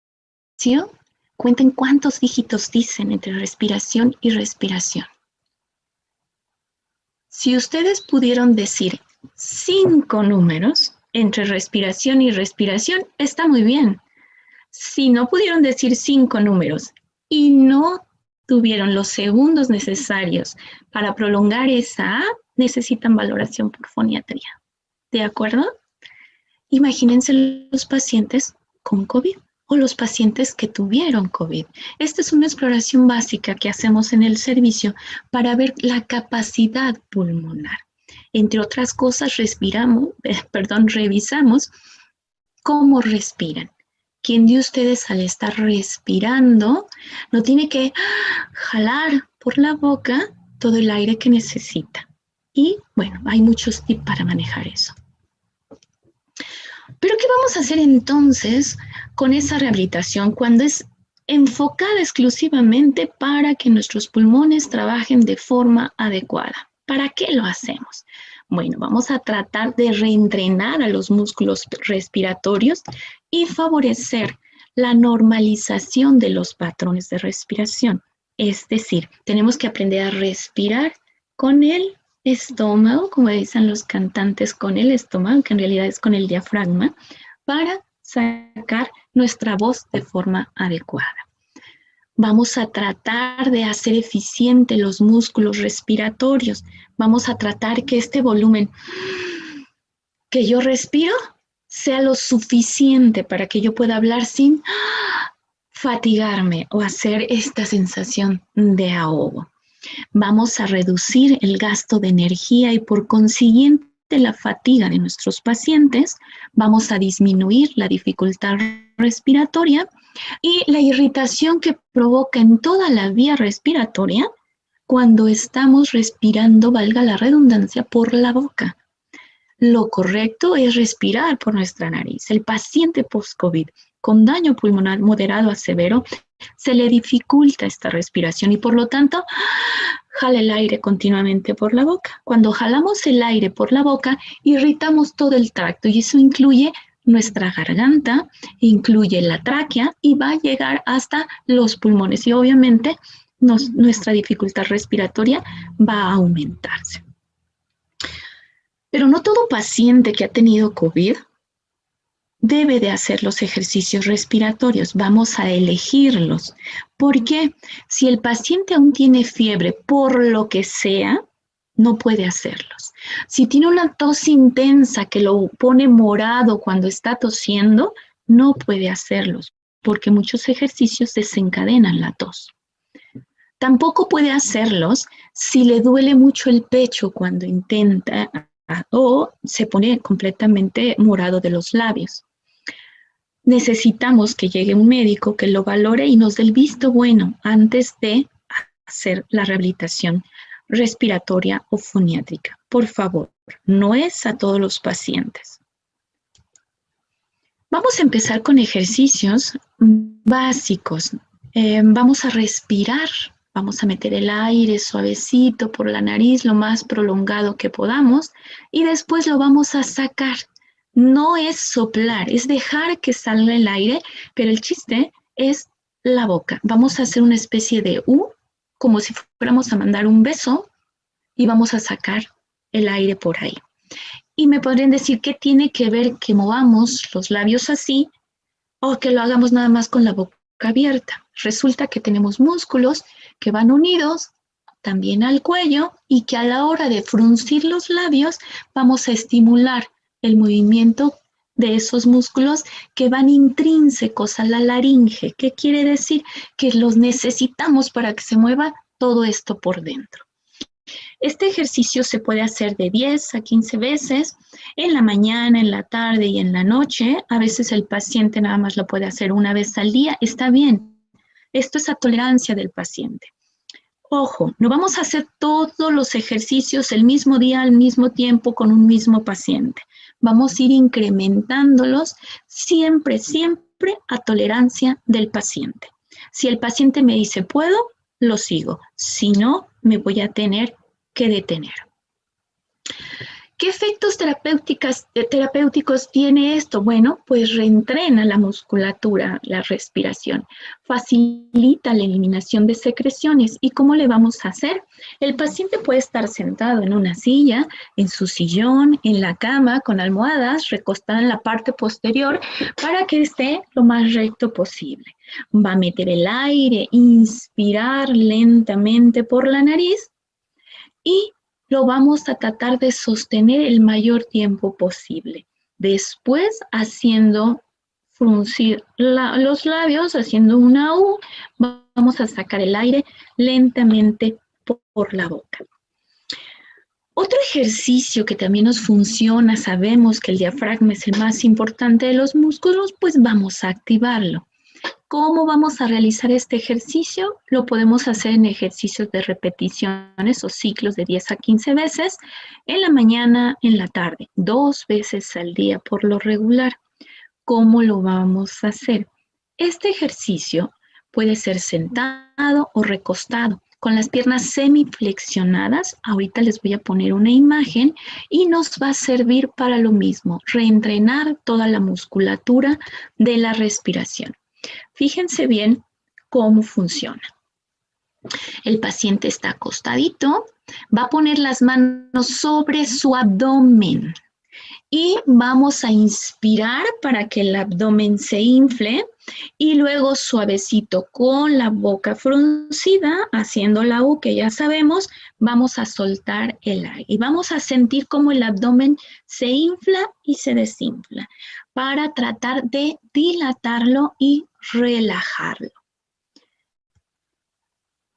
Cuenten cuántos dígitos dicen entre respiración y respiración. Si ustedes pudieron decir 5 números entre respiración y respiración, está muy bien. Si no pudieron decir 5 números y no tuvieron los segundos necesarios para prolongar esa A, necesitan valoración por foniatría. ¿De acuerdo? Imagínense los pacientes con COVID. O los pacientes que tuvieron COVID. Esta es una exploración básica que hacemos en el servicio para ver la capacidad pulmonar. Entre otras cosas, revisamos cómo respiran. ¿Quién de ustedes al estar respirando no tiene que jalar por la boca todo el aire que necesita? Y bueno, hay muchos tips para manejar eso. Pero ¿qué vamos a hacer entonces con esa rehabilitación cuando es enfocada exclusivamente para que nuestros pulmones trabajen de forma adecuada? ¿Para qué lo hacemos? Bueno, vamos a tratar de reentrenar a los músculos respiratorios y favorecer la normalización de los patrones de respiración. Es decir, tenemos que aprender a respirar con el estómago, como dicen los cantantes, con el estómago, que en realidad es con el diafragma, para sacar nuestra voz de forma adecuada. Vamos a tratar de hacer eficiente los músculos respiratorios. Vamos a tratar que este volumen que yo respiro sea lo suficiente para que yo pueda hablar sin fatigarme o hacer esta sensación de ahogo. Vamos a reducir el gasto de energía y por consiguiente la fatiga de nuestros pacientes. Vamos a disminuir la dificultad respiratoria y la irritación que provoca en toda la vía respiratoria cuando estamos respirando, valga la redundancia, por la boca. Lo correcto es respirar por nuestra nariz. El paciente post-COVID con daño pulmonar moderado a severo se le dificulta esta respiración y por lo tanto jala el aire continuamente por la boca. Cuando jalamos el aire por la boca, irritamos todo el tracto y eso incluye nuestra garganta, incluye la tráquea y va a llegar hasta los pulmones y obviamente nuestra dificultad respiratoria va a aumentarse. Pero no todo paciente que ha tenido COVID debe de hacer los ejercicios respiratorios. Vamos a elegirlos. Porque si el paciente aún tiene fiebre por lo que sea, no puede hacerlos. Si tiene una tos intensa que lo pone morado cuando está tosiendo, no puede hacerlos, porque muchos ejercicios desencadenan la tos. Tampoco puede hacerlos si le duele mucho el pecho cuando intenta o se pone completamente morado de los labios. Necesitamos que llegue un médico que lo valore y nos dé el visto bueno antes de hacer la rehabilitación respiratoria o foniátrica. Por favor, no es a todos los pacientes. Vamos a empezar con ejercicios básicos. Vamos a respirar, vamos a meter el aire suavecito por la nariz, lo más prolongado que podamos, y después lo vamos a sacar. No es soplar, es dejar que salga el aire, pero el chiste es la boca. Vamos a hacer una especie de U, como si fuéramos a mandar un beso, y vamos a sacar el aire por ahí. Y me podrían decir, ¿qué tiene que ver que movamos los labios así o que lo hagamos nada más con la boca abierta? Resulta que tenemos músculos que van unidos también al cuello y que a la hora de fruncir los labios vamos a estimular el movimiento de esos músculos que van intrínsecos a la laringe. ¿Qué quiere decir? Que los necesitamos para que se mueva todo esto por dentro. Este ejercicio se puede hacer de 10 a 15 veces en la mañana, en la tarde y en la noche. A veces el paciente nada más lo puede hacer una vez al día. Está bien. Esto es a tolerancia del paciente. Ojo, no vamos a hacer todos los ejercicios el mismo día, al mismo tiempo, con un mismo paciente. Vamos a ir incrementándolos siempre, siempre a tolerancia del paciente. Si el paciente me dice, puedo, lo sigo. Si no, me voy a tener que detener. ¿Qué efectos terapéuticos tiene esto? Bueno, pues reentrena la musculatura, la respiración, facilita la eliminación de secreciones. ¿Y cómo le vamos a hacer? El paciente puede estar sentado en una silla, en su sillón, en la cama, con almohadas, recostada en la parte posterior para que esté lo más recto posible. Va a meter el aire, inspirar lentamente por la nariz y lo vamos a tratar de sostener el mayor tiempo posible. Después, haciendo fruncir los labios, haciendo una U, vamos a sacar el aire lentamente por la boca. Otro ejercicio que también nos funciona, sabemos que el diafragma es el más importante de los músculos, pues vamos a activarlo. ¿Cómo vamos a realizar este ejercicio? Lo podemos hacer en ejercicios de repeticiones o ciclos de 10 a 15 veces, en la mañana, en la tarde, 2 veces al día por lo regular. ¿Cómo lo vamos a hacer? Este ejercicio puede ser sentado o recostado, con las piernas semiflexionadas. Ahorita les voy a poner una imagen y nos va a servir para lo mismo, reentrenar toda la musculatura de la respiración. Fíjense bien cómo funciona. El paciente está acostadito, va a poner las manos sobre su abdomen y vamos a inspirar para que el abdomen se infle y luego suavecito con la boca fruncida, haciendo la U que ya sabemos, vamos a soltar el aire y vamos a sentir cómo el abdomen se infla y se desinfla para tratar de dilatarlo y relajarlo.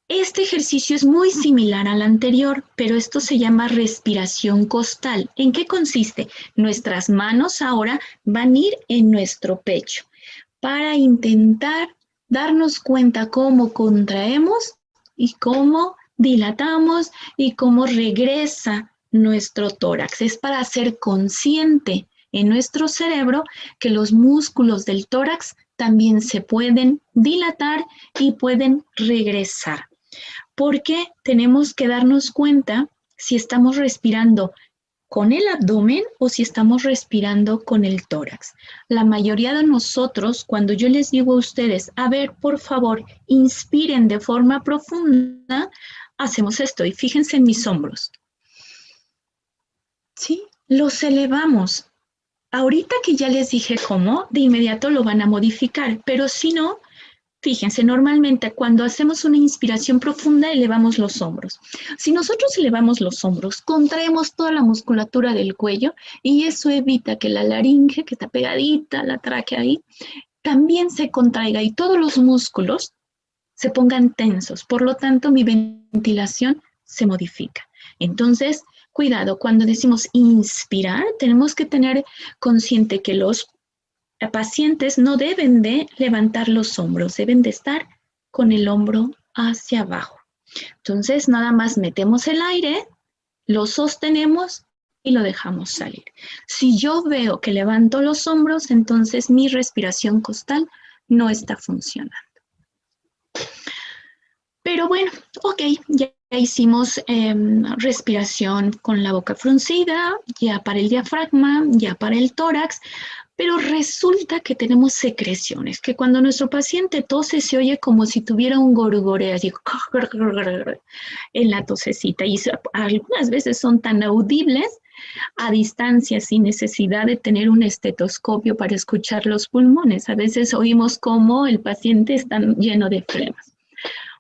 Este ejercicio es muy similar al anterior, pero esto se llama respiración costal. ¿En qué consiste? Nuestras manos ahora van a ir en nuestro pecho para intentar darnos cuenta cómo contraemos y cómo dilatamos y cómo regresa nuestro tórax. Es para hacer consciente en nuestro cerebro que los músculos del tórax también se pueden dilatar y pueden regresar. porque tenemos que darnos cuenta si estamos respirando con el abdomen o si estamos respirando con el tórax. La mayoría de nosotros, cuando yo les digo a ustedes, a ver, por favor, inspiren de forma profunda, hacemos esto y fíjense en mis hombros. ¿Sí? Los elevamos. Ahorita que ya les dije cómo, de inmediato lo van a modificar, pero si no, fíjense, normalmente cuando hacemos una inspiración profunda, elevamos los hombros. Si nosotros elevamos los hombros, contraemos toda la musculatura del cuello y eso evita que la laringe, que está pegadita, la tráquea ahí, también se contraiga y todos los músculos se pongan tensos. Por lo tanto, mi ventilación se modifica. Entonces, cuidado, cuando decimos inspirar, tenemos que tener consciente que los pacientes no deben de levantar los hombros, deben de estar con el hombro hacia abajo. Entonces, nada más metemos el aire, lo sostenemos y lo dejamos salir. Si yo veo que levanto los hombros, entonces mi respiración costal no está funcionando. Pero bueno, ok, ya hicimos respiración con la boca fruncida, ya para el diafragma, ya para el tórax, pero resulta que tenemos secreciones, que cuando nuestro paciente tose se oye como si tuviera un gorgoreo, así, en la tosecita, y algunas veces son tan audibles a distancia, sin necesidad de tener un estetoscopio para escuchar los pulmones. A veces oímos como el paciente está lleno de flemas.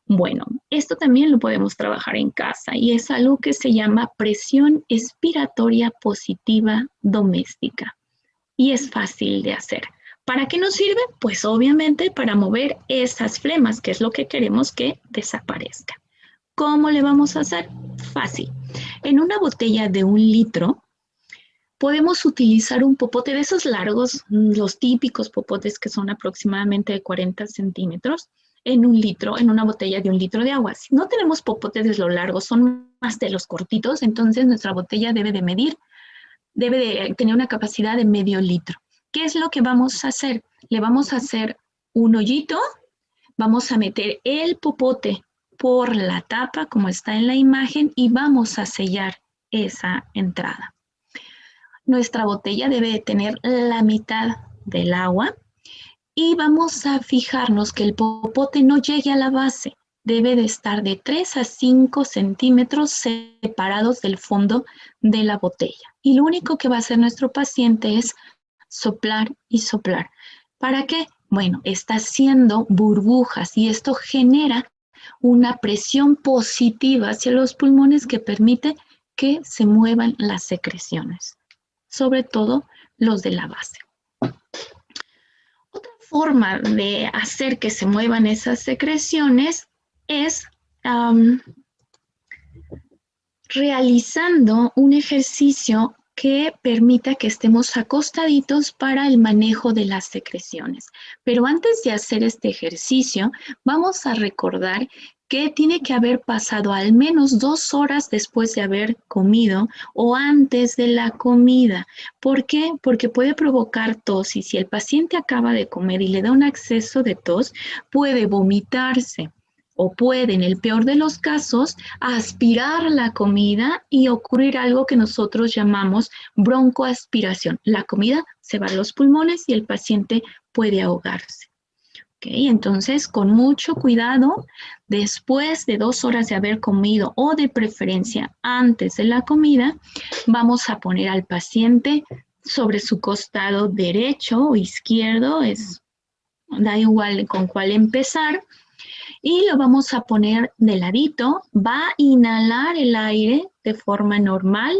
Bueno, esto también lo podemos trabajar en casa y es algo que se llama presión expiratoria positiva doméstica y es fácil de hacer. ¿Para qué nos sirve? Pues obviamente para mover esas flemas, que es lo que queremos que desaparezcan. ¿Cómo le vamos a hacer? Fácil. En una botella de 1 litro podemos utilizar un popote de esos largos, los típicos popotes que son aproximadamente de 40 centímetros, en 1 litro, en una botella de 1 litro de agua. Si no tenemos popotes de los largos, son más de los cortitos, entonces nuestra botella debe de tener una capacidad de medio litro. ¿Qué es lo que vamos a hacer? Le vamos a hacer un hoyito, vamos a meter el popote por la tapa, como está en la imagen, y vamos a sellar esa entrada. Nuestra botella debe de tener la mitad del agua, y vamos a fijarnos que el popote no llegue a la base. Debe de estar de 3 a 5 centímetros separados del fondo de la botella. Y lo único que va a hacer nuestro paciente es soplar y soplar. ¿Para qué? Bueno, está haciendo burbujas y esto genera una presión positiva hacia los pulmones que permite que se muevan las secreciones, sobre todo los de la base. Otra forma de hacer que se muevan esas secreciones es realizando un ejercicio que permita que estemos acostaditos para el manejo de las secreciones. Pero antes de hacer este ejercicio, vamos a recordar que tiene que haber pasado al menos 2 horas después de haber comido o antes de la comida. ¿Por qué? Porque puede provocar tos y si el paciente acaba de comer y le da un acceso de tos, puede vomitarse o puede, en el peor de los casos, aspirar la comida y ocurrir algo que nosotros llamamos broncoaspiración. La comida se va a los pulmones y el paciente puede ahogarse. Okay, entonces, con mucho cuidado, después de 2 horas de haber comido o de preferencia antes de la comida, vamos a poner al paciente sobre su costado derecho o izquierdo, da igual con cuál empezar, y lo vamos a poner de ladito, va a inhalar el aire de forma normal,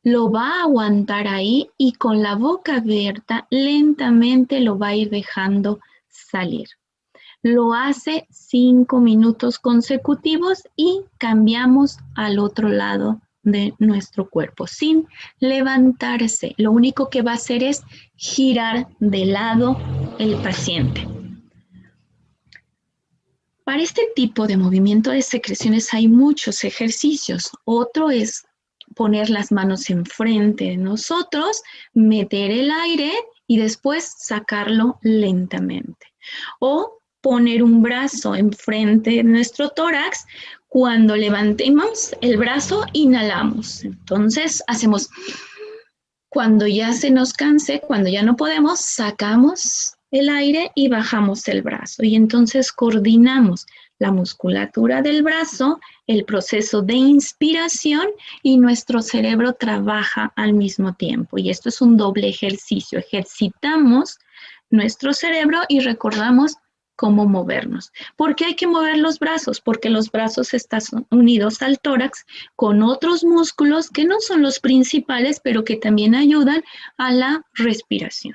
lo va a aguantar ahí y con la boca abierta lentamente lo va a ir dejando salir. Lo hace 5 minutos consecutivos y cambiamos al otro lado de nuestro cuerpo sin levantarse. Lo único que va a hacer es girar de lado el paciente. Para este tipo de movimiento de secreciones hay muchos ejercicios. Otro es poner las manos enfrente de nosotros, meter el aire y después sacarlo lentamente. O poner un brazo enfrente de nuestro tórax Cuando levantemos el brazo, inhalamos. Entonces, hacemos, cuando ya se nos canse, cuando ya no podemos, sacamos el aire y bajamos el brazo. Y entonces coordinamos la musculatura del brazo, el proceso de inspiración y nuestro cerebro trabaja al mismo tiempo. Y esto es un doble ejercicio. Ejercitamos nuestro cerebro y recordamos cómo movernos. ¿Por qué hay que mover los brazos? Porque los brazos están unidos al tórax con otros músculos que no son los principales, pero que también ayudan a la respiración.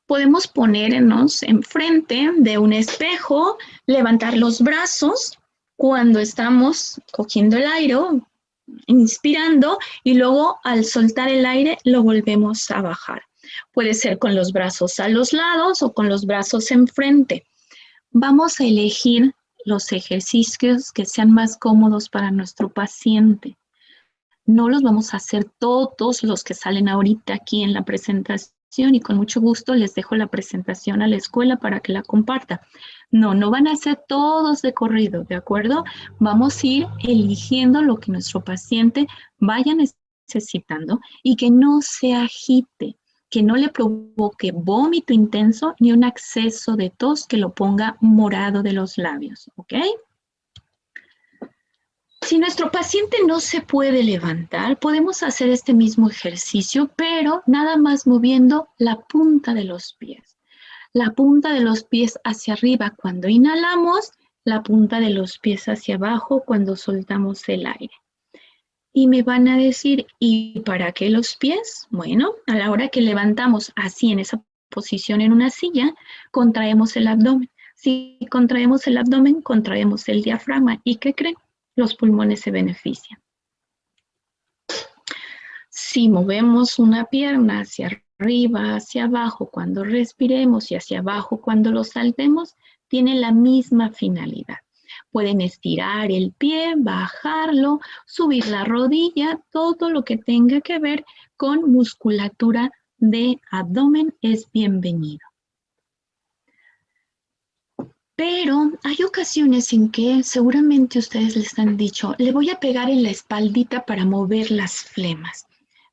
Podemos ponernos enfrente de un espejo, levantar los brazos cuando estamos cogiendo el aire, inspirando, y luego al soltar el aire lo volvemos a bajar. Puede ser con los brazos a los lados o con los brazos enfrente. Vamos a elegir los ejercicios que sean más cómodos para nuestro paciente. No los vamos a hacer todos los que salen ahorita aquí en la presentación y con mucho gusto les dejo la presentación a la escuela para que la comparta. No, no van a ser todos de corrido, ¿de acuerdo? Vamos a ir eligiendo lo que nuestro paciente vaya necesitando y que no se agite, que no le provoque vómito intenso ni un acceso de tos que lo ponga morado de los labios, ¿ok? Si nuestro paciente no se puede levantar, podemos hacer este mismo ejercicio, pero nada más moviendo la punta de los pies. La punta de los pies hacia arriba cuando inhalamos, la punta de los pies hacia abajo cuando soltamos el aire. Y me van a decir, ¿y para qué los pies? Bueno, a la hora que levantamos así en esa posición en una silla, contraemos el abdomen. Si contraemos el abdomen, contraemos el diafragma. ¿Y qué creen? Los pulmones se benefician. Si movemos una pierna hacia arriba, hacia abajo cuando respiremos y hacia abajo cuando lo saltemos, tiene la misma finalidad. Pueden estirar el pie, bajarlo, subir la rodilla, todo lo que tenga que ver con musculatura de abdomen es bienvenido. Pero hay ocasiones en que seguramente ustedes les han dicho, le voy a pegar en la espaldita para mover las flemas.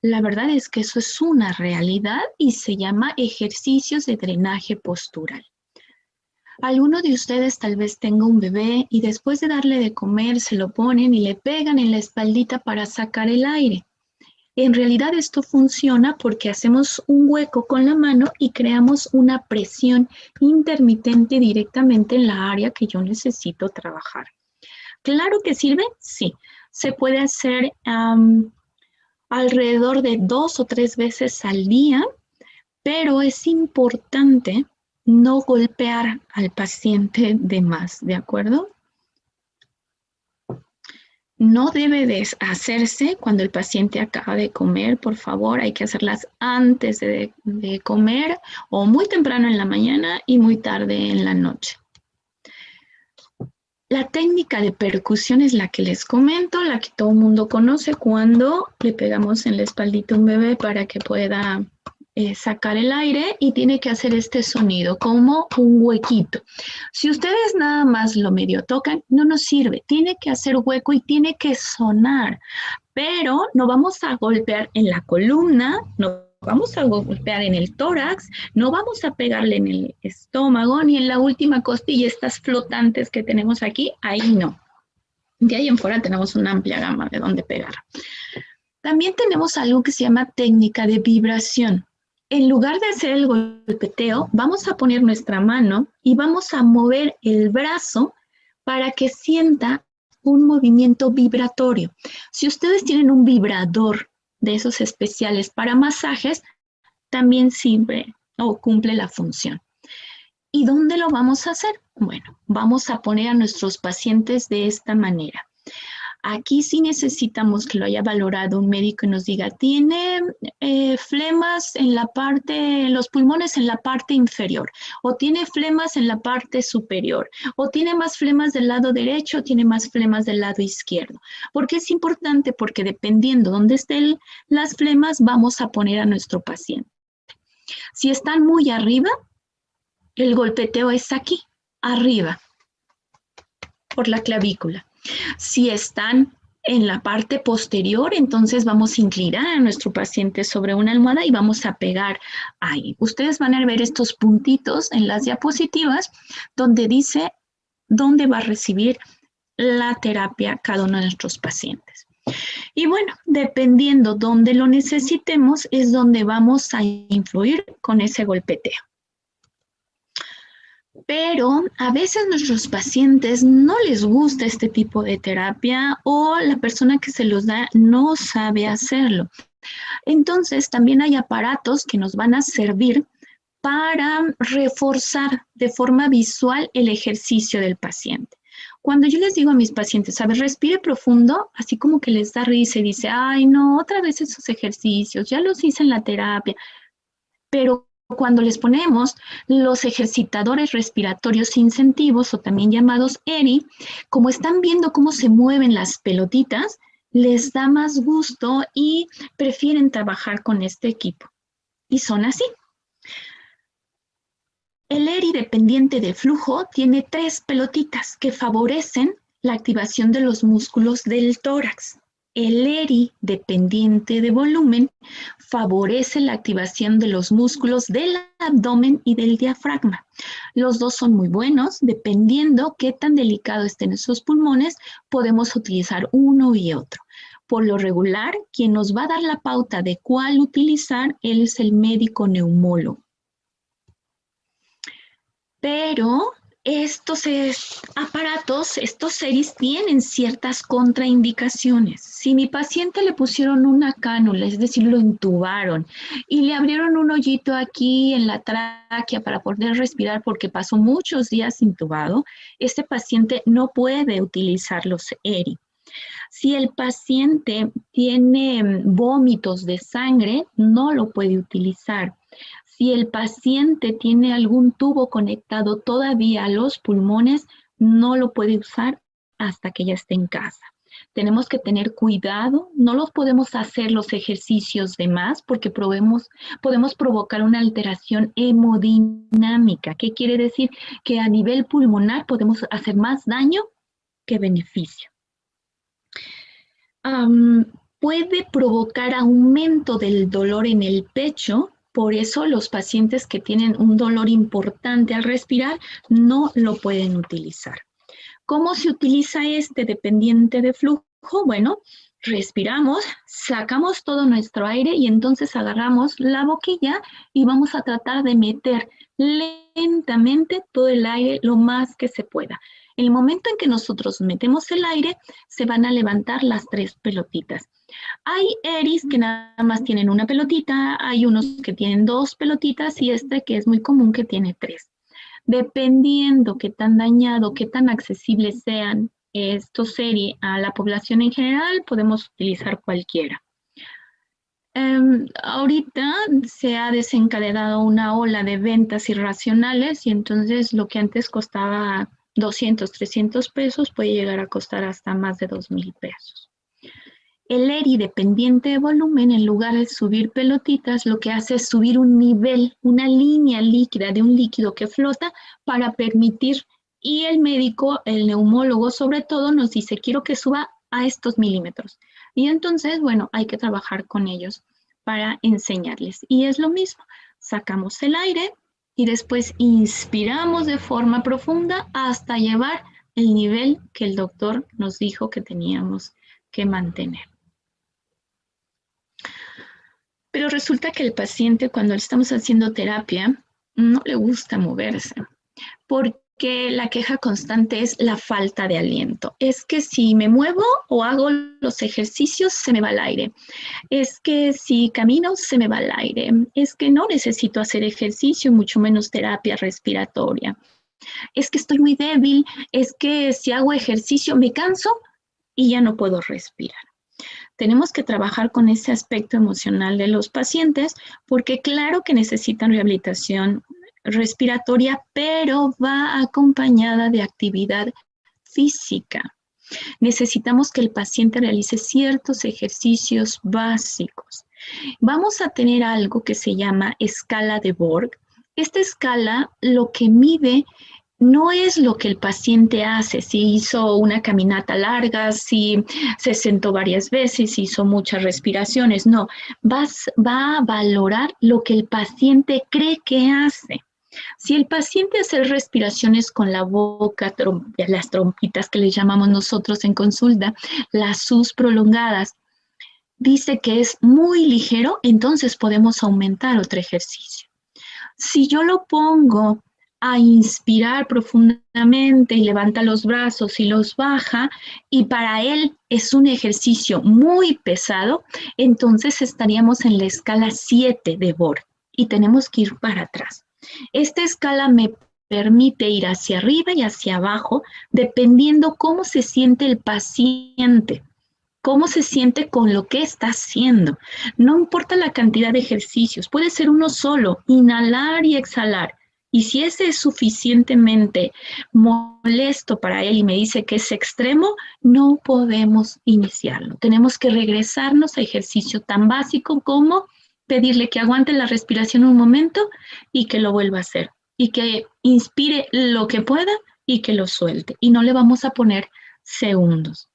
La verdad es que eso es una realidad y se llama ejercicios de drenaje postural. Alguno de ustedes tal vez tenga un bebé y después de darle de comer se lo ponen y le pegan en la espaldita para sacar el aire. En realidad esto funciona porque hacemos un hueco con la mano y creamos una presión intermitente directamente en la área que yo necesito trabajar. ¿Claro que sirve? Sí. Se puede hacer alrededor de 2 o 3 veces al día, pero es importante no golpear al paciente de más, ¿de acuerdo? No debe de hacerse cuando el paciente acaba de comer, por favor, hay que hacerlas antes de comer o muy temprano en la mañana y muy tarde en la noche. La técnica de percusión es la que les comento, la que todo el mundo conoce cuando le pegamos en la espaldita a un bebé para que pueda sacar el aire y tiene que hacer este sonido como un huequito. Si ustedes nada más lo medio tocan, no nos sirve. Tiene que hacer hueco y tiene que sonar, pero no vamos a golpear en la columna, no vamos a golpear en el tórax, no vamos a pegarle en el estómago ni en la última costilla, estas flotantes que tenemos aquí, ahí no. De ahí en fuera tenemos una amplia gama de dónde pegar. También tenemos algo que se llama técnica de vibración. En lugar de hacer el golpeteo, vamos a poner nuestra mano y vamos a mover el brazo para que sienta un movimiento vibratorio. Si ustedes tienen un vibrador de esos especiales para masajes, también sirve o cumple la función. ¿Y dónde lo vamos a hacer? Bueno, vamos a poner a nuestros pacientes de esta manera. Aquí sí necesitamos que lo haya valorado un médico y nos diga, tiene flemas en la parte, los pulmones en la parte inferior, o tiene flemas en la parte superior, o tiene más flemas del lado derecho, o tiene más flemas del lado izquierdo. ¿Por qué es importante? Porque dependiendo dónde estén las flemas, vamos a poner a nuestro paciente. Si están muy arriba, el golpeteo es aquí, arriba. por la clavícula. Si están en la parte posterior, entonces vamos a inclinar a nuestro paciente sobre una almohada y vamos a pegar ahí. Ustedes van a ver estos puntitos en las diapositivas donde dice dónde va a recibir la terapia cada uno de nuestros pacientes. Y bueno, dependiendo dónde lo necesitemos, es donde vamos a influir con ese golpeteo. Pero a veces nuestros pacientes no les gusta este tipo de terapia o la persona que se los da no sabe hacerlo. Entonces, también hay aparatos que nos van a servir para reforzar de forma visual el ejercicio del paciente. Cuando yo les digo a mis pacientes, a ver, respire profundo, así como que les da risa y dice, ay, no, otra vez esos ejercicios, ya los hice en la terapia. Pero cuando les ponemos los ejercitadores respiratorios incentivos, o también llamados ERI, como están viendo cómo se mueven las pelotitas, les da más gusto y prefieren trabajar con este equipo. Y son así. El ERI dependiente de flujo tiene 3 pelotitas que favorecen la activación de los músculos del tórax. El ERI dependiente de volumen favorece la activación de los músculos del abdomen y del diafragma. Los dos son muy buenos, dependiendo qué tan delicado estén esos pulmones, podemos utilizar uno y otro. Por lo regular, quien nos va a dar la pauta de cuál utilizar es el médico neumólogo. Pero estos aparatos, estos series tienen ciertas contraindicaciones. Si mi paciente le pusieron una cánula, es decir, lo intubaron y le abrieron un hoyito aquí en la tráquea para poder respirar porque pasó muchos días intubado, este paciente no puede utilizar los ERI. Si el paciente tiene vómitos de sangre, no lo puede utilizar. Si el paciente tiene algún tubo conectado todavía a los pulmones, no lo puede usar hasta que ya esté en casa. Tenemos que tener cuidado, no los podemos hacer los ejercicios de más porque podemos provocar una alteración hemodinámica. ¿Qué quiere decir? Que a nivel pulmonar podemos hacer más daño que beneficio. Puede provocar aumento del dolor en el pecho. Por eso los pacientes que tienen un dolor importante al respirar no lo pueden utilizar. ¿Cómo se utiliza este dependiente de flujo? Bueno, respiramos, sacamos todo nuestro aire y entonces agarramos la boquilla y vamos a tratar de meter lentamente todo el aire lo más que se pueda. En el momento en que nosotros metemos el aire, se van a levantar las 3 pelotitas. Hay ERIs que nada más tienen una pelotita, hay unos que tienen 2 pelotitas y este que es muy común que tiene 3. Dependiendo qué tan dañado, qué tan accesibles sean estos ERI a la población en general, podemos utilizar cualquiera. Ahorita se ha desencadenado una ola de ventas irracionales y entonces lo que antes costaba 200, 300 pesos puede llegar a costar hasta más de 2,000 pesos. El ERI dependiente de volumen, en lugar de subir pelotitas, lo que hace es subir un nivel, una línea líquida de un líquido que flota para permitir, y el médico, el neumólogo sobre todo, nos dice, quiero que suba a estos milímetros. Y entonces, bueno, hay que trabajar con ellos para enseñarles. Y es lo mismo, sacamos el aire y después inspiramos de forma profunda hasta llevar el nivel que el doctor nos dijo que teníamos que mantener. Pero resulta que el paciente, cuando le estamos haciendo terapia, no le gusta moverse, porque la queja constante es la falta de aliento. Es que si me muevo o hago los ejercicios, se me va el aire. Es que si camino, se me va el aire. Es que no necesito hacer ejercicio, mucho menos terapia respiratoria. Es que estoy muy débil. Es que si hago ejercicio, me canso y ya no puedo respirar. Tenemos que trabajar con ese aspecto emocional de los pacientes porque claro que necesitan rehabilitación respiratoria, pero va acompañada de actividad física. Necesitamos que el paciente realice ciertos ejercicios básicos. Vamos a tener algo que se llama escala de Borg. Esta escala lo que mide no es lo que el paciente hace, si hizo una caminata larga, si se sentó varias veces, si hizo muchas respiraciones, no, va a valorar lo que el paciente cree que hace. Si el paciente hace respiraciones con la boca, las trompitas que le llamamos nosotros en consulta, las sus prolongadas, dice que es muy ligero, entonces podemos aumentar otro ejercicio. Si yo lo pongo a inspirar profundamente y levanta los brazos y los baja, y para él es un ejercicio muy pesado, entonces estaríamos en la escala 7 de Borg y tenemos que ir para atrás. Esta escala me permite ir hacia arriba y hacia abajo, dependiendo cómo se siente el paciente, cómo se siente con lo que está haciendo. No importa la cantidad de ejercicios, puede ser uno solo, inhalar y exhalar. Y si ese es suficientemente molesto para él y me dice que es extremo, no podemos iniciarlo. Tenemos que regresarnos a ejercicio tan básico como pedirle que aguante la respiración un momento y que lo vuelva a hacer. Y que inspire lo que pueda y que lo suelte. Y no le vamos a poner segundos.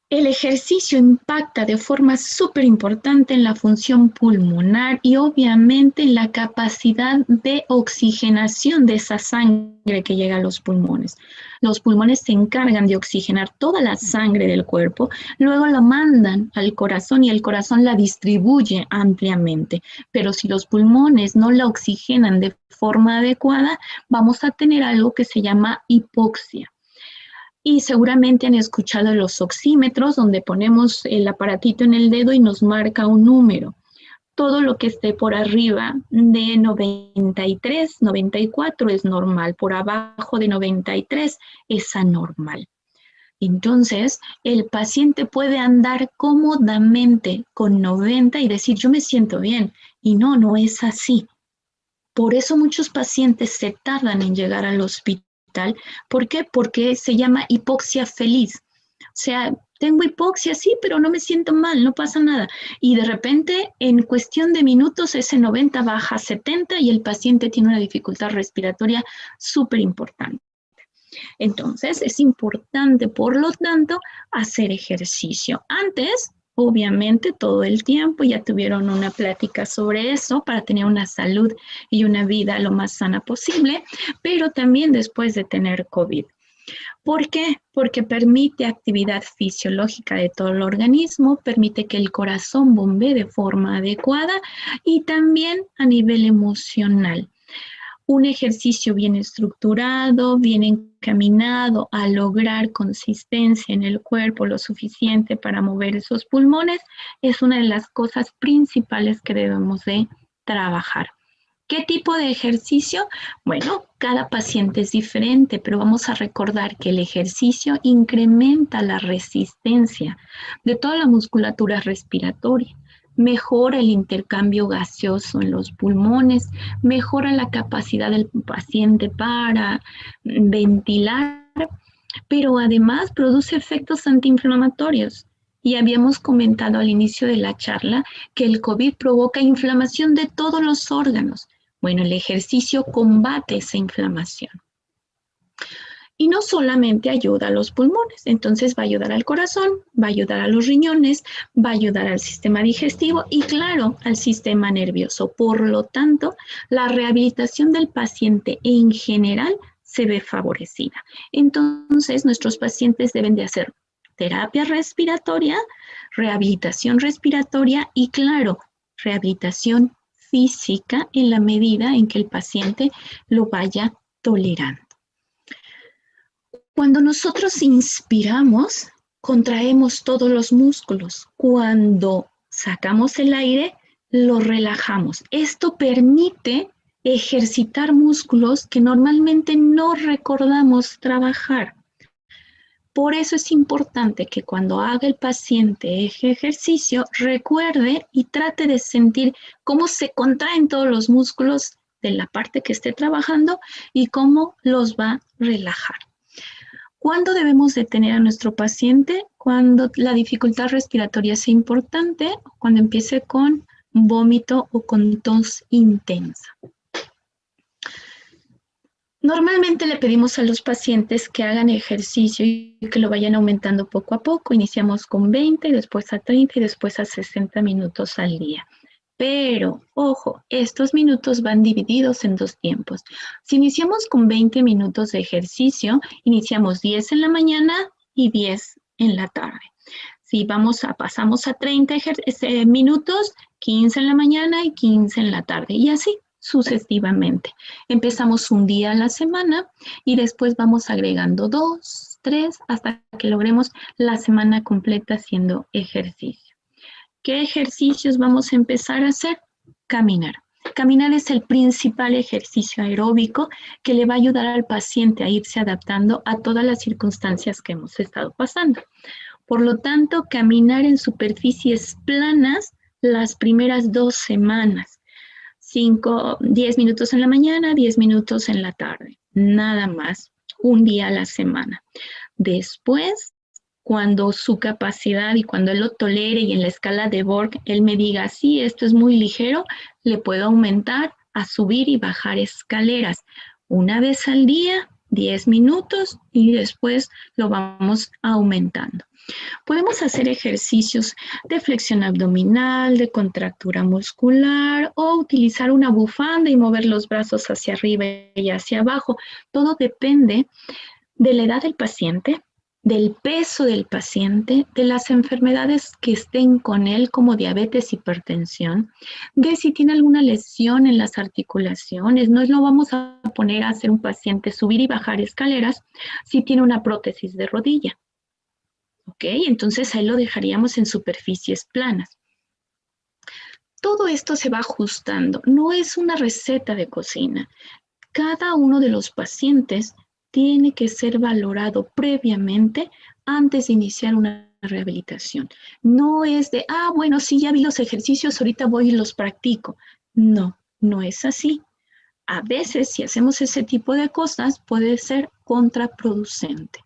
El ejercicio impacta de forma súper importante en la función pulmonar y obviamente en la capacidad de oxigenación de esa sangre que llega a los pulmones. Los pulmones se encargan de oxigenar toda la sangre del cuerpo, luego la mandan al corazón y el corazón la distribuye ampliamente. Pero si los pulmones no la oxigenan de forma adecuada, vamos a tener algo que se llama hipoxia. Y seguramente han escuchado los oxímetros, donde ponemos el aparatito en el dedo y nos marca un número. Todo lo que esté por arriba de 93, 94 es normal, por abajo de 93 es anormal. Entonces, el paciente puede andar cómodamente con 90 y decir, yo me siento bien. Y no, no es así. Por eso muchos pacientes se tardan en llegar al hospital. ¿Por qué? Porque se llama hipoxia feliz. O sea, tengo hipoxia, sí, pero no me siento mal, no pasa nada. Y de repente, en cuestión de minutos, ese 90 baja a 70 y el paciente tiene una dificultad respiratoria súper importante. Entonces, es importante, por lo tanto, hacer ejercicio. Antes, obviamente, todo el tiempo ya tuvieron una plática sobre eso para tener una salud y una vida lo más sana posible, pero también después de tener COVID. ¿Por qué? Porque permite actividad fisiológica de todo el organismo, permite que el corazón bombee de forma adecuada y también a nivel emocional. Un ejercicio bien estructurado, bien encaminado a lograr consistencia en el cuerpo lo suficiente para mover esos pulmones es una de las cosas principales que debemos de trabajar. ¿Qué tipo de ejercicio? Bueno, cada paciente es diferente, pero vamos a recordar que el ejercicio incrementa la resistencia de toda la musculatura respiratoria. Mejora el intercambio gaseoso en los pulmones, mejora la capacidad del paciente para ventilar, pero además produce efectos antiinflamatorios. Y habíamos comentado al inicio de la charla que el COVID provoca inflamación de todos los órganos. Bueno, el ejercicio combate esa inflamación. Y no solamente ayuda a los pulmones, entonces va a ayudar al corazón, va a ayudar a los riñones, va a ayudar al sistema digestivo y claro, al sistema nervioso. Por lo tanto, la rehabilitación del paciente en general se ve favorecida. Entonces, nuestros pacientes deben de hacer terapia respiratoria, rehabilitación respiratoria y claro, rehabilitación física en la medida en que el paciente lo vaya tolerando. Cuando nosotros inspiramos, contraemos todos los músculos. Cuando sacamos el aire, lo relajamos. Esto permite ejercitar músculos que normalmente no recordamos trabajar. Por eso es importante que cuando haga el paciente ejercicio, recuerde y trate de sentir cómo se contraen todos los músculos de la parte que esté trabajando y cómo los va a relajar. ¿Cuándo debemos detener a nuestro paciente? Cuando la dificultad respiratoria sea importante, cuando empiece con vómito o con tos intensa. Normalmente le pedimos a los pacientes que hagan ejercicio y que lo vayan aumentando poco a poco. Iniciamos con 20, después a 30 y después a 60 minutos al día. Pero, ojo, estos minutos van divididos en 2 tiempos. Si iniciamos con 20 minutos de ejercicio, iniciamos 10 en la mañana y 10 en la tarde. Si pasamos a 30 minutos, 15 en la mañana y 15 en la tarde, y así sucesivamente. Empezamos un día a la semana y después vamos agregando 2, 3, hasta que logremos la semana completa haciendo ejercicio. ¿Qué ejercicios vamos a empezar a hacer? Caminar. Caminar es el principal ejercicio aeróbico que le va a ayudar al paciente a irse adaptando a todas las circunstancias que hemos estado pasando. Por lo tanto, caminar en superficies planas las primeras 2 semanas. 10 minutos en la mañana, 10 minutos en la tarde. Nada más, un día a la semana. Después, cuando su capacidad y cuando él lo tolere y en la escala de Borg, él me diga, sí, esto es muy ligero, le puedo aumentar a subir y bajar escaleras. Una vez al día, 10 minutos y después lo vamos aumentando. Podemos hacer ejercicios de flexión abdominal, de contractura muscular o utilizar una bufanda y mover los brazos hacia arriba y hacia abajo. Todo depende de la edad del paciente, del peso del paciente, de las enfermedades que estén con él como diabetes, hipertensión, de si tiene alguna lesión en las articulaciones. No lo vamos a poner a hacer un paciente subir y bajar escaleras si tiene una prótesis de rodilla. ¿Ok? Entonces ahí lo dejaríamos en superficies planas. Todo esto se va ajustando. No es una receta de cocina. Cada uno de los pacientes tiene que ser valorado previamente antes de iniciar una rehabilitación. No es de, bueno, sí, ya vi los ejercicios, ahorita voy y los practico. No, no es así. A veces, si hacemos ese tipo de cosas, puede ser contraproducente.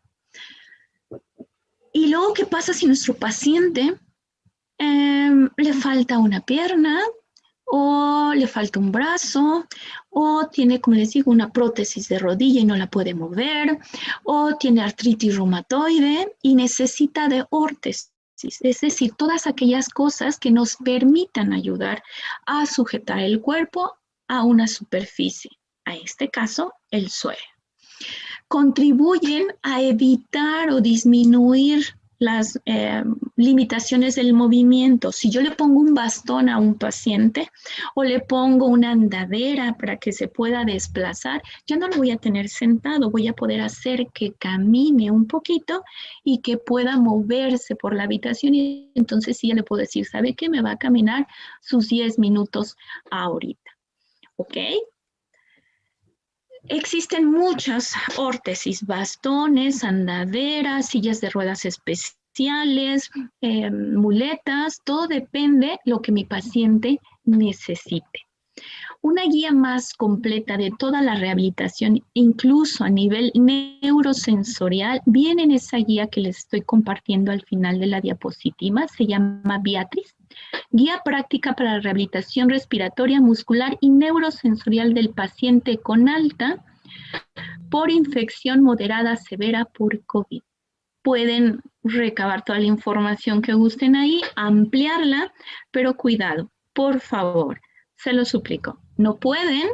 Y luego, ¿qué pasa si nuestro paciente le falta una pierna o le falta un brazo o tiene, como les digo, una prótesis de rodilla y no la puede mover o tiene artritis reumatoide y necesita de órtesis? Es decir, todas aquellas cosas que nos permitan ayudar a sujetar el cuerpo a una superficie, a este caso, el suelo. Contribuyen a evitar o disminuir las limitaciones del movimiento. Si yo le pongo un bastón a un paciente o le pongo una andadera para que se pueda desplazar, ya no lo voy a tener sentado, voy a poder hacer que camine un poquito y que pueda moverse por la habitación y entonces sí ya le puedo decir, ¿sabe qué? Me va a caminar sus 10 minutos ahorita. ¿Ok? Existen muchas órtesis, bastones, andaderas, sillas de ruedas especiales, muletas, todo depende lo que mi paciente necesite. Una guía más completa de toda la rehabilitación, incluso a nivel neurosensorial, viene en esa guía que les estoy compartiendo al final de la diapositiva, se llama Beatriz. Guía práctica para la rehabilitación respiratoria, muscular y neurosensorial del paciente con alta por infección moderada severa por COVID. Pueden recabar toda la información que gusten ahí, ampliarla, pero cuidado, por favor, se lo suplico. No pueden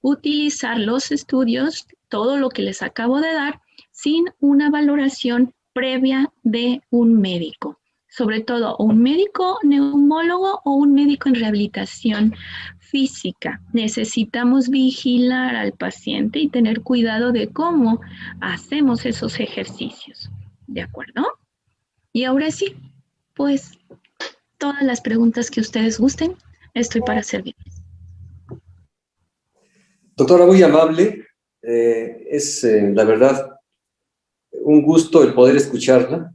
utilizar los estudios, todo lo que les acabo de dar, sin una valoración previa de un médico. Sobre todo un médico neumólogo o un médico en rehabilitación física. Necesitamos vigilar al paciente y tener cuidado de cómo hacemos esos ejercicios. ¿De acuerdo? Y ahora sí, pues todas las preguntas que ustedes gusten, estoy para servirles. Doctora, muy amable. Es la verdad un gusto el poder escucharla,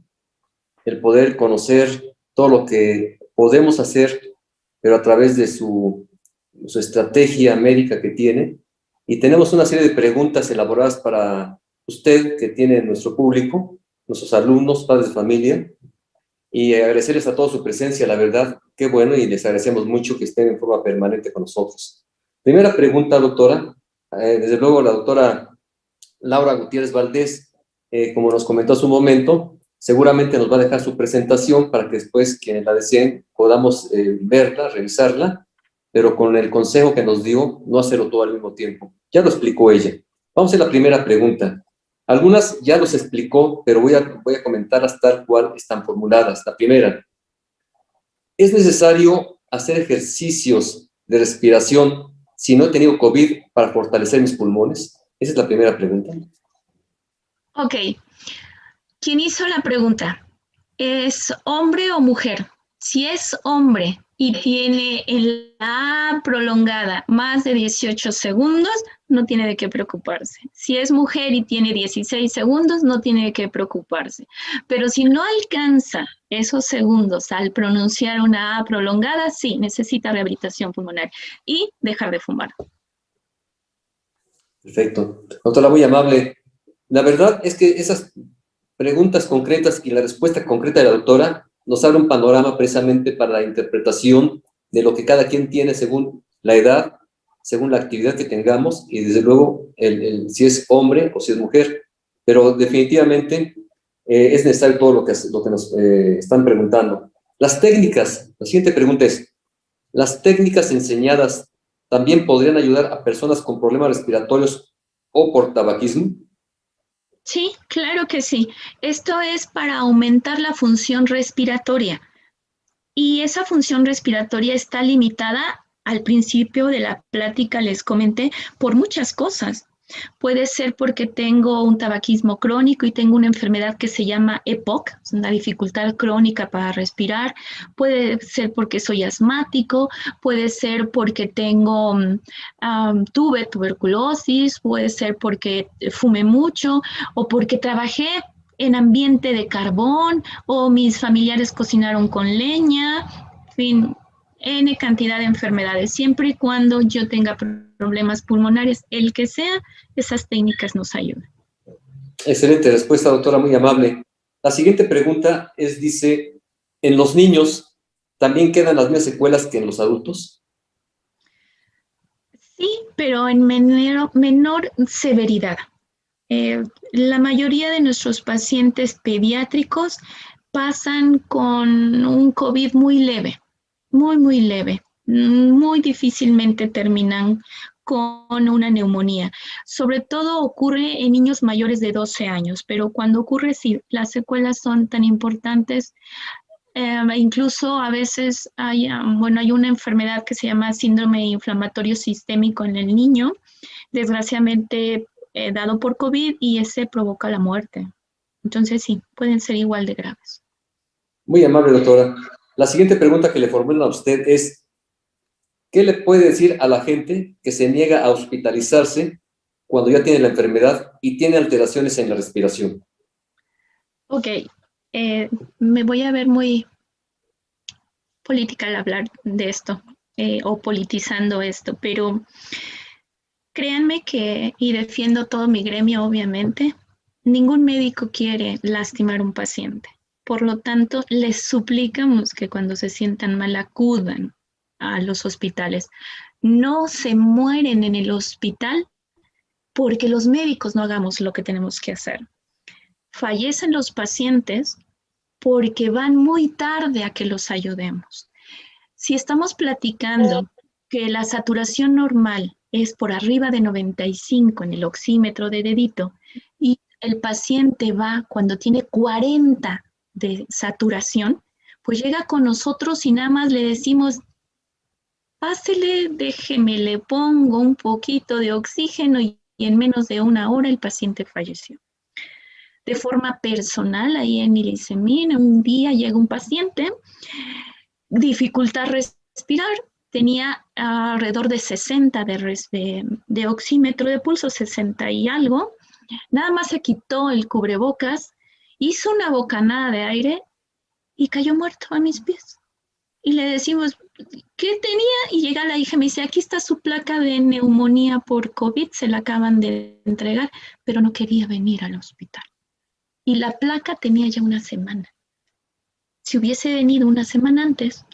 el poder conocer todo lo que podemos hacer, pero a través de su estrategia médica que tiene. Y tenemos una serie de preguntas elaboradas para usted, que tiene nuestro público, nuestros alumnos, padres de familia, y agradecerles a todos su presencia, la verdad, qué bueno, y les agradecemos mucho que estén en forma permanente con nosotros. Primera pregunta, doctora. Desde luego, la doctora Laura Gutiérrez Valdés, como nos comentó hace un momento, seguramente nos va a dejar su presentación para que después, quienes la deseen, podamos verla, revisarla, pero con el consejo que nos dio, no hacerlo todo al mismo tiempo. Ya lo explicó ella. Vamos a la primera pregunta. Algunas ya los explicó, pero voy a comentarlas tal cual están formuladas. La primera, ¿es necesario hacer ejercicios de respiración si no he tenido COVID para fortalecer mis pulmones? Esa es la primera pregunta. Ok. ¿Quién hizo la pregunta? ¿Es hombre o mujer? Si es hombre y tiene en la A prolongada más de 18 segundos, no tiene de qué preocuparse. Si es mujer y tiene 16 segundos, no tiene de qué preocuparse. Pero si no alcanza esos segundos al pronunciar una A prolongada, sí, necesita rehabilitación pulmonar y dejar de fumar. Perfecto. Doctora, muy amable. La verdad es que esas preguntas concretas y la respuesta concreta de la doctora nos abre un panorama precisamente para la interpretación de lo que cada quien tiene según la edad, según la actividad que tengamos y desde luego si es hombre o si es mujer. Pero definitivamente es necesario todo lo que nos están preguntando. Las técnicas, la siguiente pregunta es, ¿las técnicas enseñadas también podrían ayudar a personas con problemas respiratorios o por tabaquismo? Sí, claro que sí. Esto es para aumentar la función respiratoria. Y esa función respiratoria está limitada al principio de la plática, les comenté, por muchas cosas. Puede ser porque tengo un tabaquismo crónico y tengo una enfermedad que se llama EPOC, es una dificultad crónica para respirar. Puede ser porque soy asmático, puede ser porque tuve tuberculosis, puede ser porque fumé mucho o porque trabajé en ambiente de carbón o mis familiares cocinaron con leña, en fin, N cantidad de enfermedades. Siempre y cuando yo tenga problemas pulmonares, el que sea, esas técnicas nos ayudan. Excelente respuesta, doctora, muy amable. La siguiente pregunta dice, ¿en los niños también quedan las mismas secuelas que en los adultos? Sí, pero en menor severidad. La mayoría de nuestros pacientes pediátricos pasan con un COVID muy leve, muy leve. Muy difícilmente terminan con una neumonía. Sobre todo ocurre en niños mayores de 12 años, pero cuando ocurre, sí, las secuelas son tan importantes. Incluso a veces hay una enfermedad que se llama síndrome inflamatorio sistémico en el niño, desgraciadamente dado por COVID, y ese provoca la muerte. Entonces sí, pueden ser igual de graves. Muy amable, doctora. La siguiente pregunta que le formulan a usted es, ¿qué le puede decir a la gente que se niega a hospitalizarse cuando ya tiene la enfermedad y tiene alteraciones en la respiración? Ok, me voy a ver muy política al hablar de esto o politizando esto, pero créanme que, y defiendo todo mi gremio obviamente, ningún médico quiere lastimar a un paciente. Por lo tanto, les suplicamos que cuando se sientan mal acudan a los hospitales. No se mueren en el hospital porque los médicos no hagamos lo que tenemos que hacer. Fallecen los pacientes porque van muy tarde a que los ayudemos. Si estamos platicando que la saturación normal es por arriba de 95 en el oxímetro de dedito y el paciente va cuando tiene 40 de saturación, pues llega con nosotros y nada más le decimos, pásele, déjeme, le pongo un poquito de oxígeno y en menos de una hora el paciente falleció. De forma personal, ahí en Ilisemín, un día llega un paciente, dificultad respirar, tenía alrededor de 60 de oxímetro de pulso, 60 y algo, nada más se quitó el cubrebocas, hizo una bocanada de aire y cayó muerto a mis pies. Y le decimos, ¿qué tenía? Y llega la hija y me dice, aquí está su placa de neumonía por COVID, se la acaban de entregar, pero no quería venir al hospital. Y la placa tenía ya una semana. Si hubiese venido una semana antes,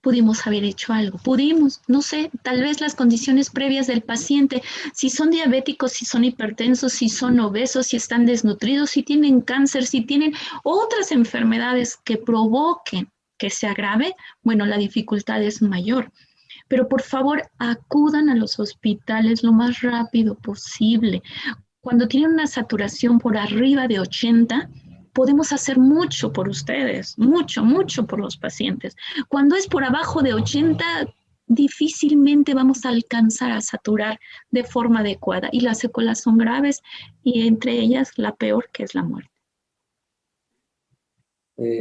pudimos haber hecho algo. Pudimos, no sé, tal vez las condiciones previas del paciente, si son diabéticos, si son hipertensos, si son obesos, si están desnutridos, si tienen cáncer, si tienen otras enfermedades que provoquen que se agrave, bueno, la dificultad es mayor. Pero por favor, acudan a los hospitales lo más rápido posible. Cuando tienen una saturación por arriba de 80, podemos hacer mucho por ustedes, mucho, mucho por los pacientes. Cuando es por abajo de 80, difícilmente vamos a alcanzar a saturar de forma adecuada y las secuelas son graves y entre ellas la peor, que es la muerte.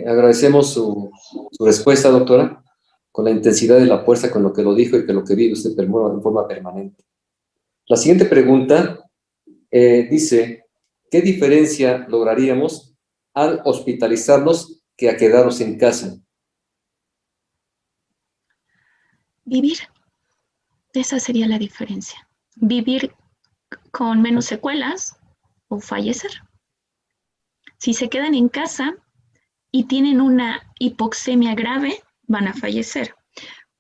Agradecemos su respuesta, doctora, con la intensidad y la fuerza con lo que lo dijo y con lo que vive usted en forma permanente. La siguiente pregunta dice, ¿qué diferencia lograríamos al hospitalizarnos que a quedarnos en casa? Vivir, esa sería la diferencia. Vivir con menos secuelas o fallecer. Si se quedan en casa y tienen una hipoxemia grave, van a fallecer.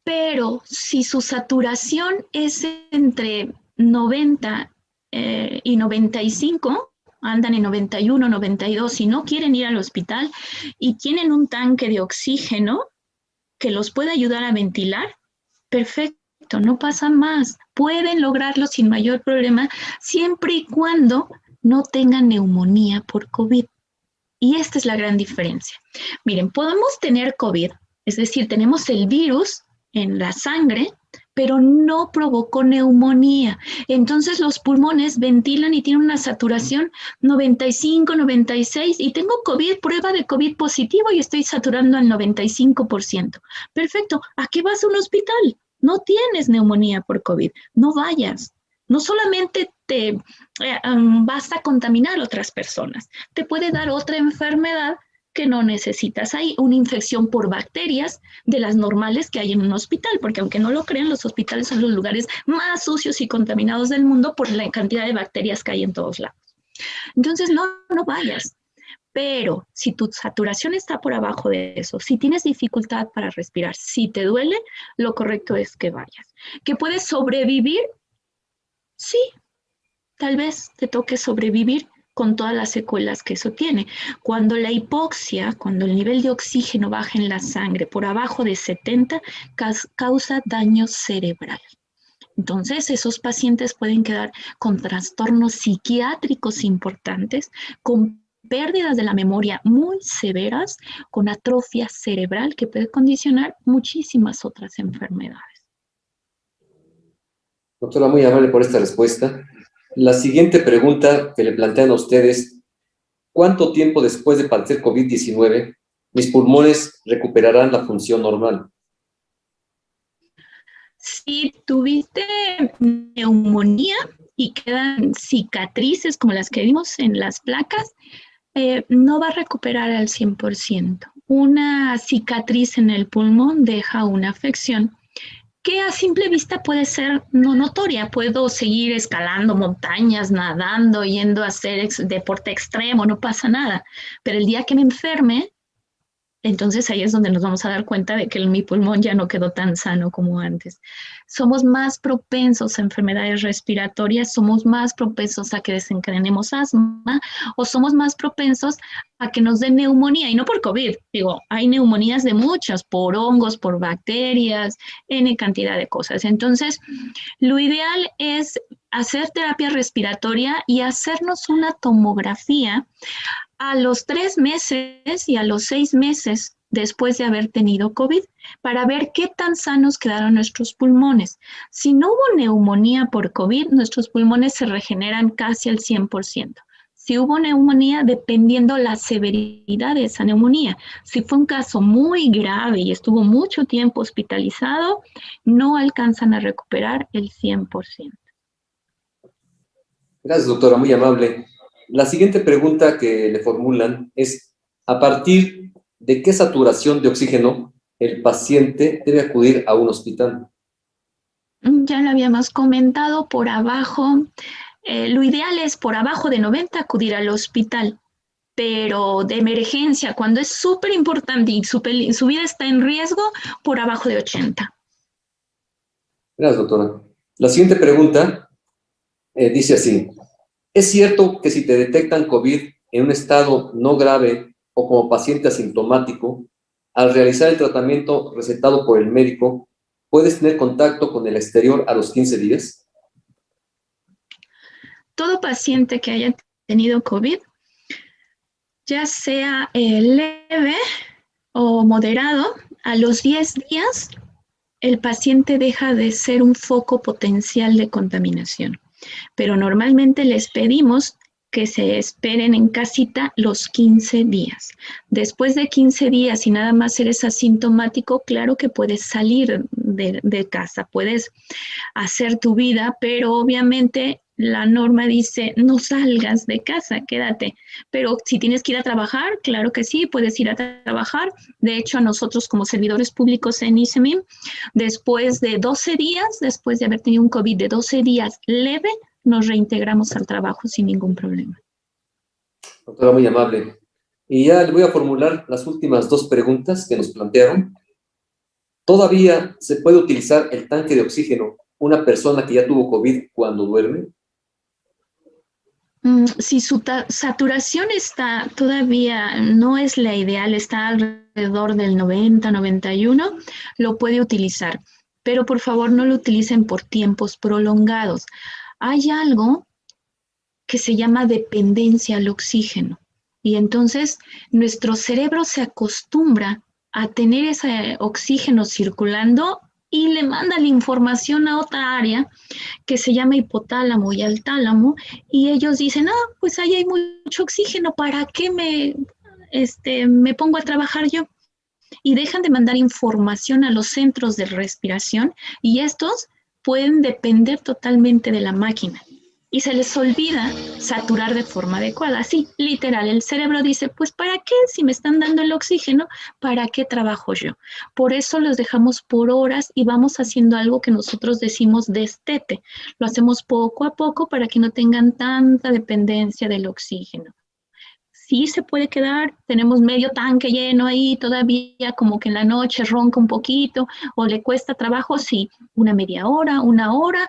Pero si su saturación es entre 90 y 95, andan en 91, 92 y no quieren ir al hospital y tienen un tanque de oxígeno que los puede ayudar a ventilar, perfecto, no pasa más. Pueden lograrlo sin mayor problema siempre y cuando no tengan neumonía por COVID. Y esta es la gran diferencia. Miren, podemos tener COVID, es decir, tenemos el virus en la sangre, pero no provocó neumonía. Entonces los pulmones ventilan y tienen una saturación 95, 96 y tengo COVID, prueba de COVID positivo y estoy saturando al 95%. Perfecto, ¿a qué vas a un hospital? No tienes neumonía por COVID, no vayas. No solamente te vas a contaminar a otras personas, te puede dar otra enfermedad que no necesitas. Hay una infección por bacterias de las normales que hay en un hospital, porque aunque no lo crean, los hospitales son los lugares más sucios y contaminados del mundo por la cantidad de bacterias que hay en todos lados. Entonces, no vayas. Pero si tu saturación está por abajo de eso, si tienes dificultad para respirar, si te duele, lo correcto es que vayas. ¿Que puedes sobrevivir? Sí, tal vez te toque sobrevivir con todas las secuelas que eso tiene. Cuando la hipoxia, cuando el nivel de oxígeno baja en la sangre por abajo de 70, causa daño cerebral. Entonces, esos pacientes pueden quedar con trastornos psiquiátricos importantes, con pérdidas de la memoria muy severas, con atrofia cerebral que puede condicionar muchísimas otras enfermedades. Doctora, muy amable por esta respuesta. La siguiente pregunta que le plantean a ustedes, ¿cuánto tiempo después de padecer COVID-19 mis pulmones recuperarán la función normal? Si tuviste neumonía y quedan cicatrices como las que vimos en las placas, no va a recuperar al 100%. Una cicatriz en el pulmón deja una afección que a simple vista puede ser no notoria. Puedo seguir escalando montañas, nadando, yendo a hacer deporte extremo, no pasa nada. Pero el día que me enferme, entonces ahí es donde nos vamos a dar cuenta de que mi pulmón ya no quedó tan sano como antes. Somos más propensos a enfermedades respiratorias, somos más propensos a que desencadenemos asma o somos más propensos a que nos den neumonía, y no por COVID. Digo, hay neumonías de muchas, por hongos, por bacterias, N cantidad de cosas. Entonces, lo ideal es hacer terapia respiratoria y hacernos una tomografía a los 3 meses y a los 6 meses después de haber tenido COVID, para ver qué tan sanos quedaron nuestros pulmones. Si no hubo neumonía por COVID, nuestros pulmones se regeneran casi al 100%. Si hubo neumonía, dependiendo la severidad de esa neumonía. Si fue un caso muy grave y estuvo mucho tiempo hospitalizado, no alcanzan a recuperar el 100%. Gracias, doctora, muy amable. La siguiente pregunta que le formulan es, ¿a partir de qué saturación de oxígeno el paciente debe acudir a un hospital? Ya lo habíamos comentado, por abajo, lo ideal es por abajo de 90 acudir al hospital, pero de emergencia, cuando es súper importante y su vida está en riesgo, por abajo de 80. Gracias, doctora. La siguiente pregunta dice así: ¿es cierto que si te detectan COVID en un estado no grave o como paciente asintomático, al realizar el tratamiento recetado por el médico, puedes tener contacto con el exterior a los 15 días? Todo paciente que haya tenido COVID, ya sea leve o moderado, a los 10 días el paciente deja de ser un foco potencial de contaminación. Pero normalmente les pedimos que se esperen en casita los 15 días. Después de 15 días, si nada más eres asintomático, claro que puedes salir de casa, puedes hacer tu vida, pero obviamente la norma dice no salgas de casa, quédate. Pero si tienes que ir a trabajar, claro que sí, puedes ir a trabajar. De hecho, a nosotros como servidores públicos en ICEMIM, después de 12 días, después de haber tenido un COVID de 12 días leve, nos reintegramos al trabajo sin ningún problema. Doctora, muy amable. Y ya le voy a formular las últimas dos preguntas que nos plantearon. ¿Todavía se puede utilizar el tanque de oxígeno una persona que ya tuvo COVID cuando duerme? Si su saturación está todavía no es la ideal, está alrededor del 90, 91, lo puede utilizar, pero por favor no lo utilicen por tiempos prolongados. Hay algo que se llama dependencia al oxígeno y entonces nuestro cerebro se acostumbra a tener ese oxígeno circulando y le manda la información a otra área que se llama hipotálamo y al tálamo, y ellos dicen, pues ahí hay mucho oxígeno, ¿para qué me pongo a trabajar yo? Y dejan de mandar información a los centros de respiración, y estos pueden depender totalmente de la máquina. Y se les olvida saturar de forma adecuada. Sí, literal, el cerebro dice, pues ¿para qué? Si me están dando el oxígeno, ¿para qué trabajo yo? Por eso los dejamos por horas y vamos haciendo algo que nosotros decimos destete. Lo hacemos poco a poco para que no tengan tanta dependencia del oxígeno. Sí se puede quedar, tenemos medio tanque lleno ahí, todavía como que en la noche ronca un poquito o le cuesta trabajo, sí, una media hora, una hora,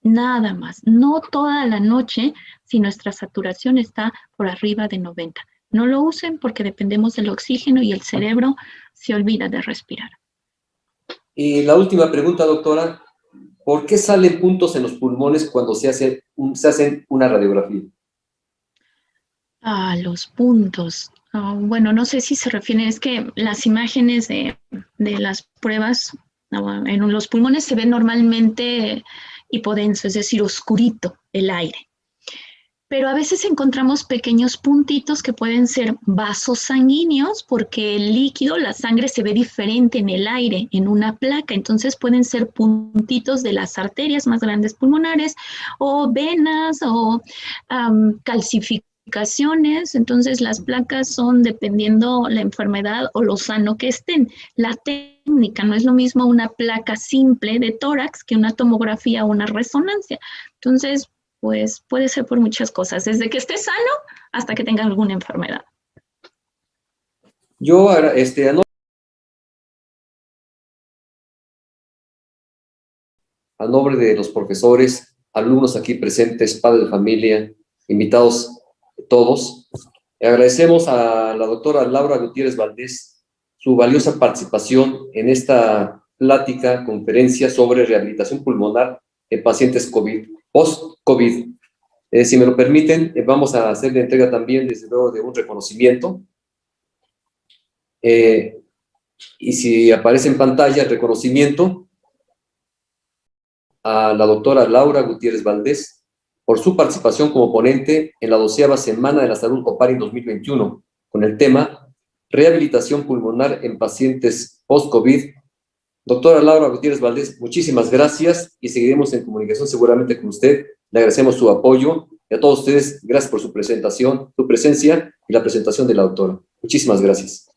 nada más, no toda la noche si nuestra saturación está por arriba de 90. No lo usen porque dependemos del oxígeno y el cerebro se olvida de respirar. Y la última pregunta, doctora: ¿por qué salen puntos en los pulmones cuando se hacen una radiografía? Los puntos. Bueno, no sé si se refieren, es que las imágenes de las pruebas en los pulmones se ve normalmente hipodenso, es decir, oscurito el aire. Pero a veces encontramos pequeños puntitos que pueden ser vasos sanguíneos porque el líquido, la sangre se ve diferente en el aire, en una placa. Entonces pueden ser puntitos de las arterias más grandes pulmonares o venas o calcificaciones. Entonces las placas son dependiendo la enfermedad o lo sano que estén. La técnica no es lo mismo una placa simple de tórax que una tomografía o una resonancia. Entonces, pues puede ser por muchas cosas, desde que esté sano hasta que tenga alguna enfermedad. Yo, a nombre de los profesores, alumnos aquí presentes, padres de familia, invitados todos, agradecemos a la doctora Laura Gutiérrez Valdés su valiosa participación en esta plática, conferencia sobre rehabilitación pulmonar en pacientes COVID, post-COVID. Si me lo permiten, vamos a hacer la entrega también, desde luego, de un reconocimiento. Y si aparece en pantalla el reconocimiento a la doctora Laura Gutiérrez Valdés por su participación como ponente en la 12ª Semana de la Salud OPARI 2021, con el tema Rehabilitación pulmonar en pacientes post-COVID. Doctora Laura Gutiérrez Valdés, muchísimas gracias y seguiremos en comunicación seguramente con usted. Le agradecemos su apoyo y a todos ustedes, gracias por su presentación, su presencia y la presentación de la doctora. Muchísimas gracias.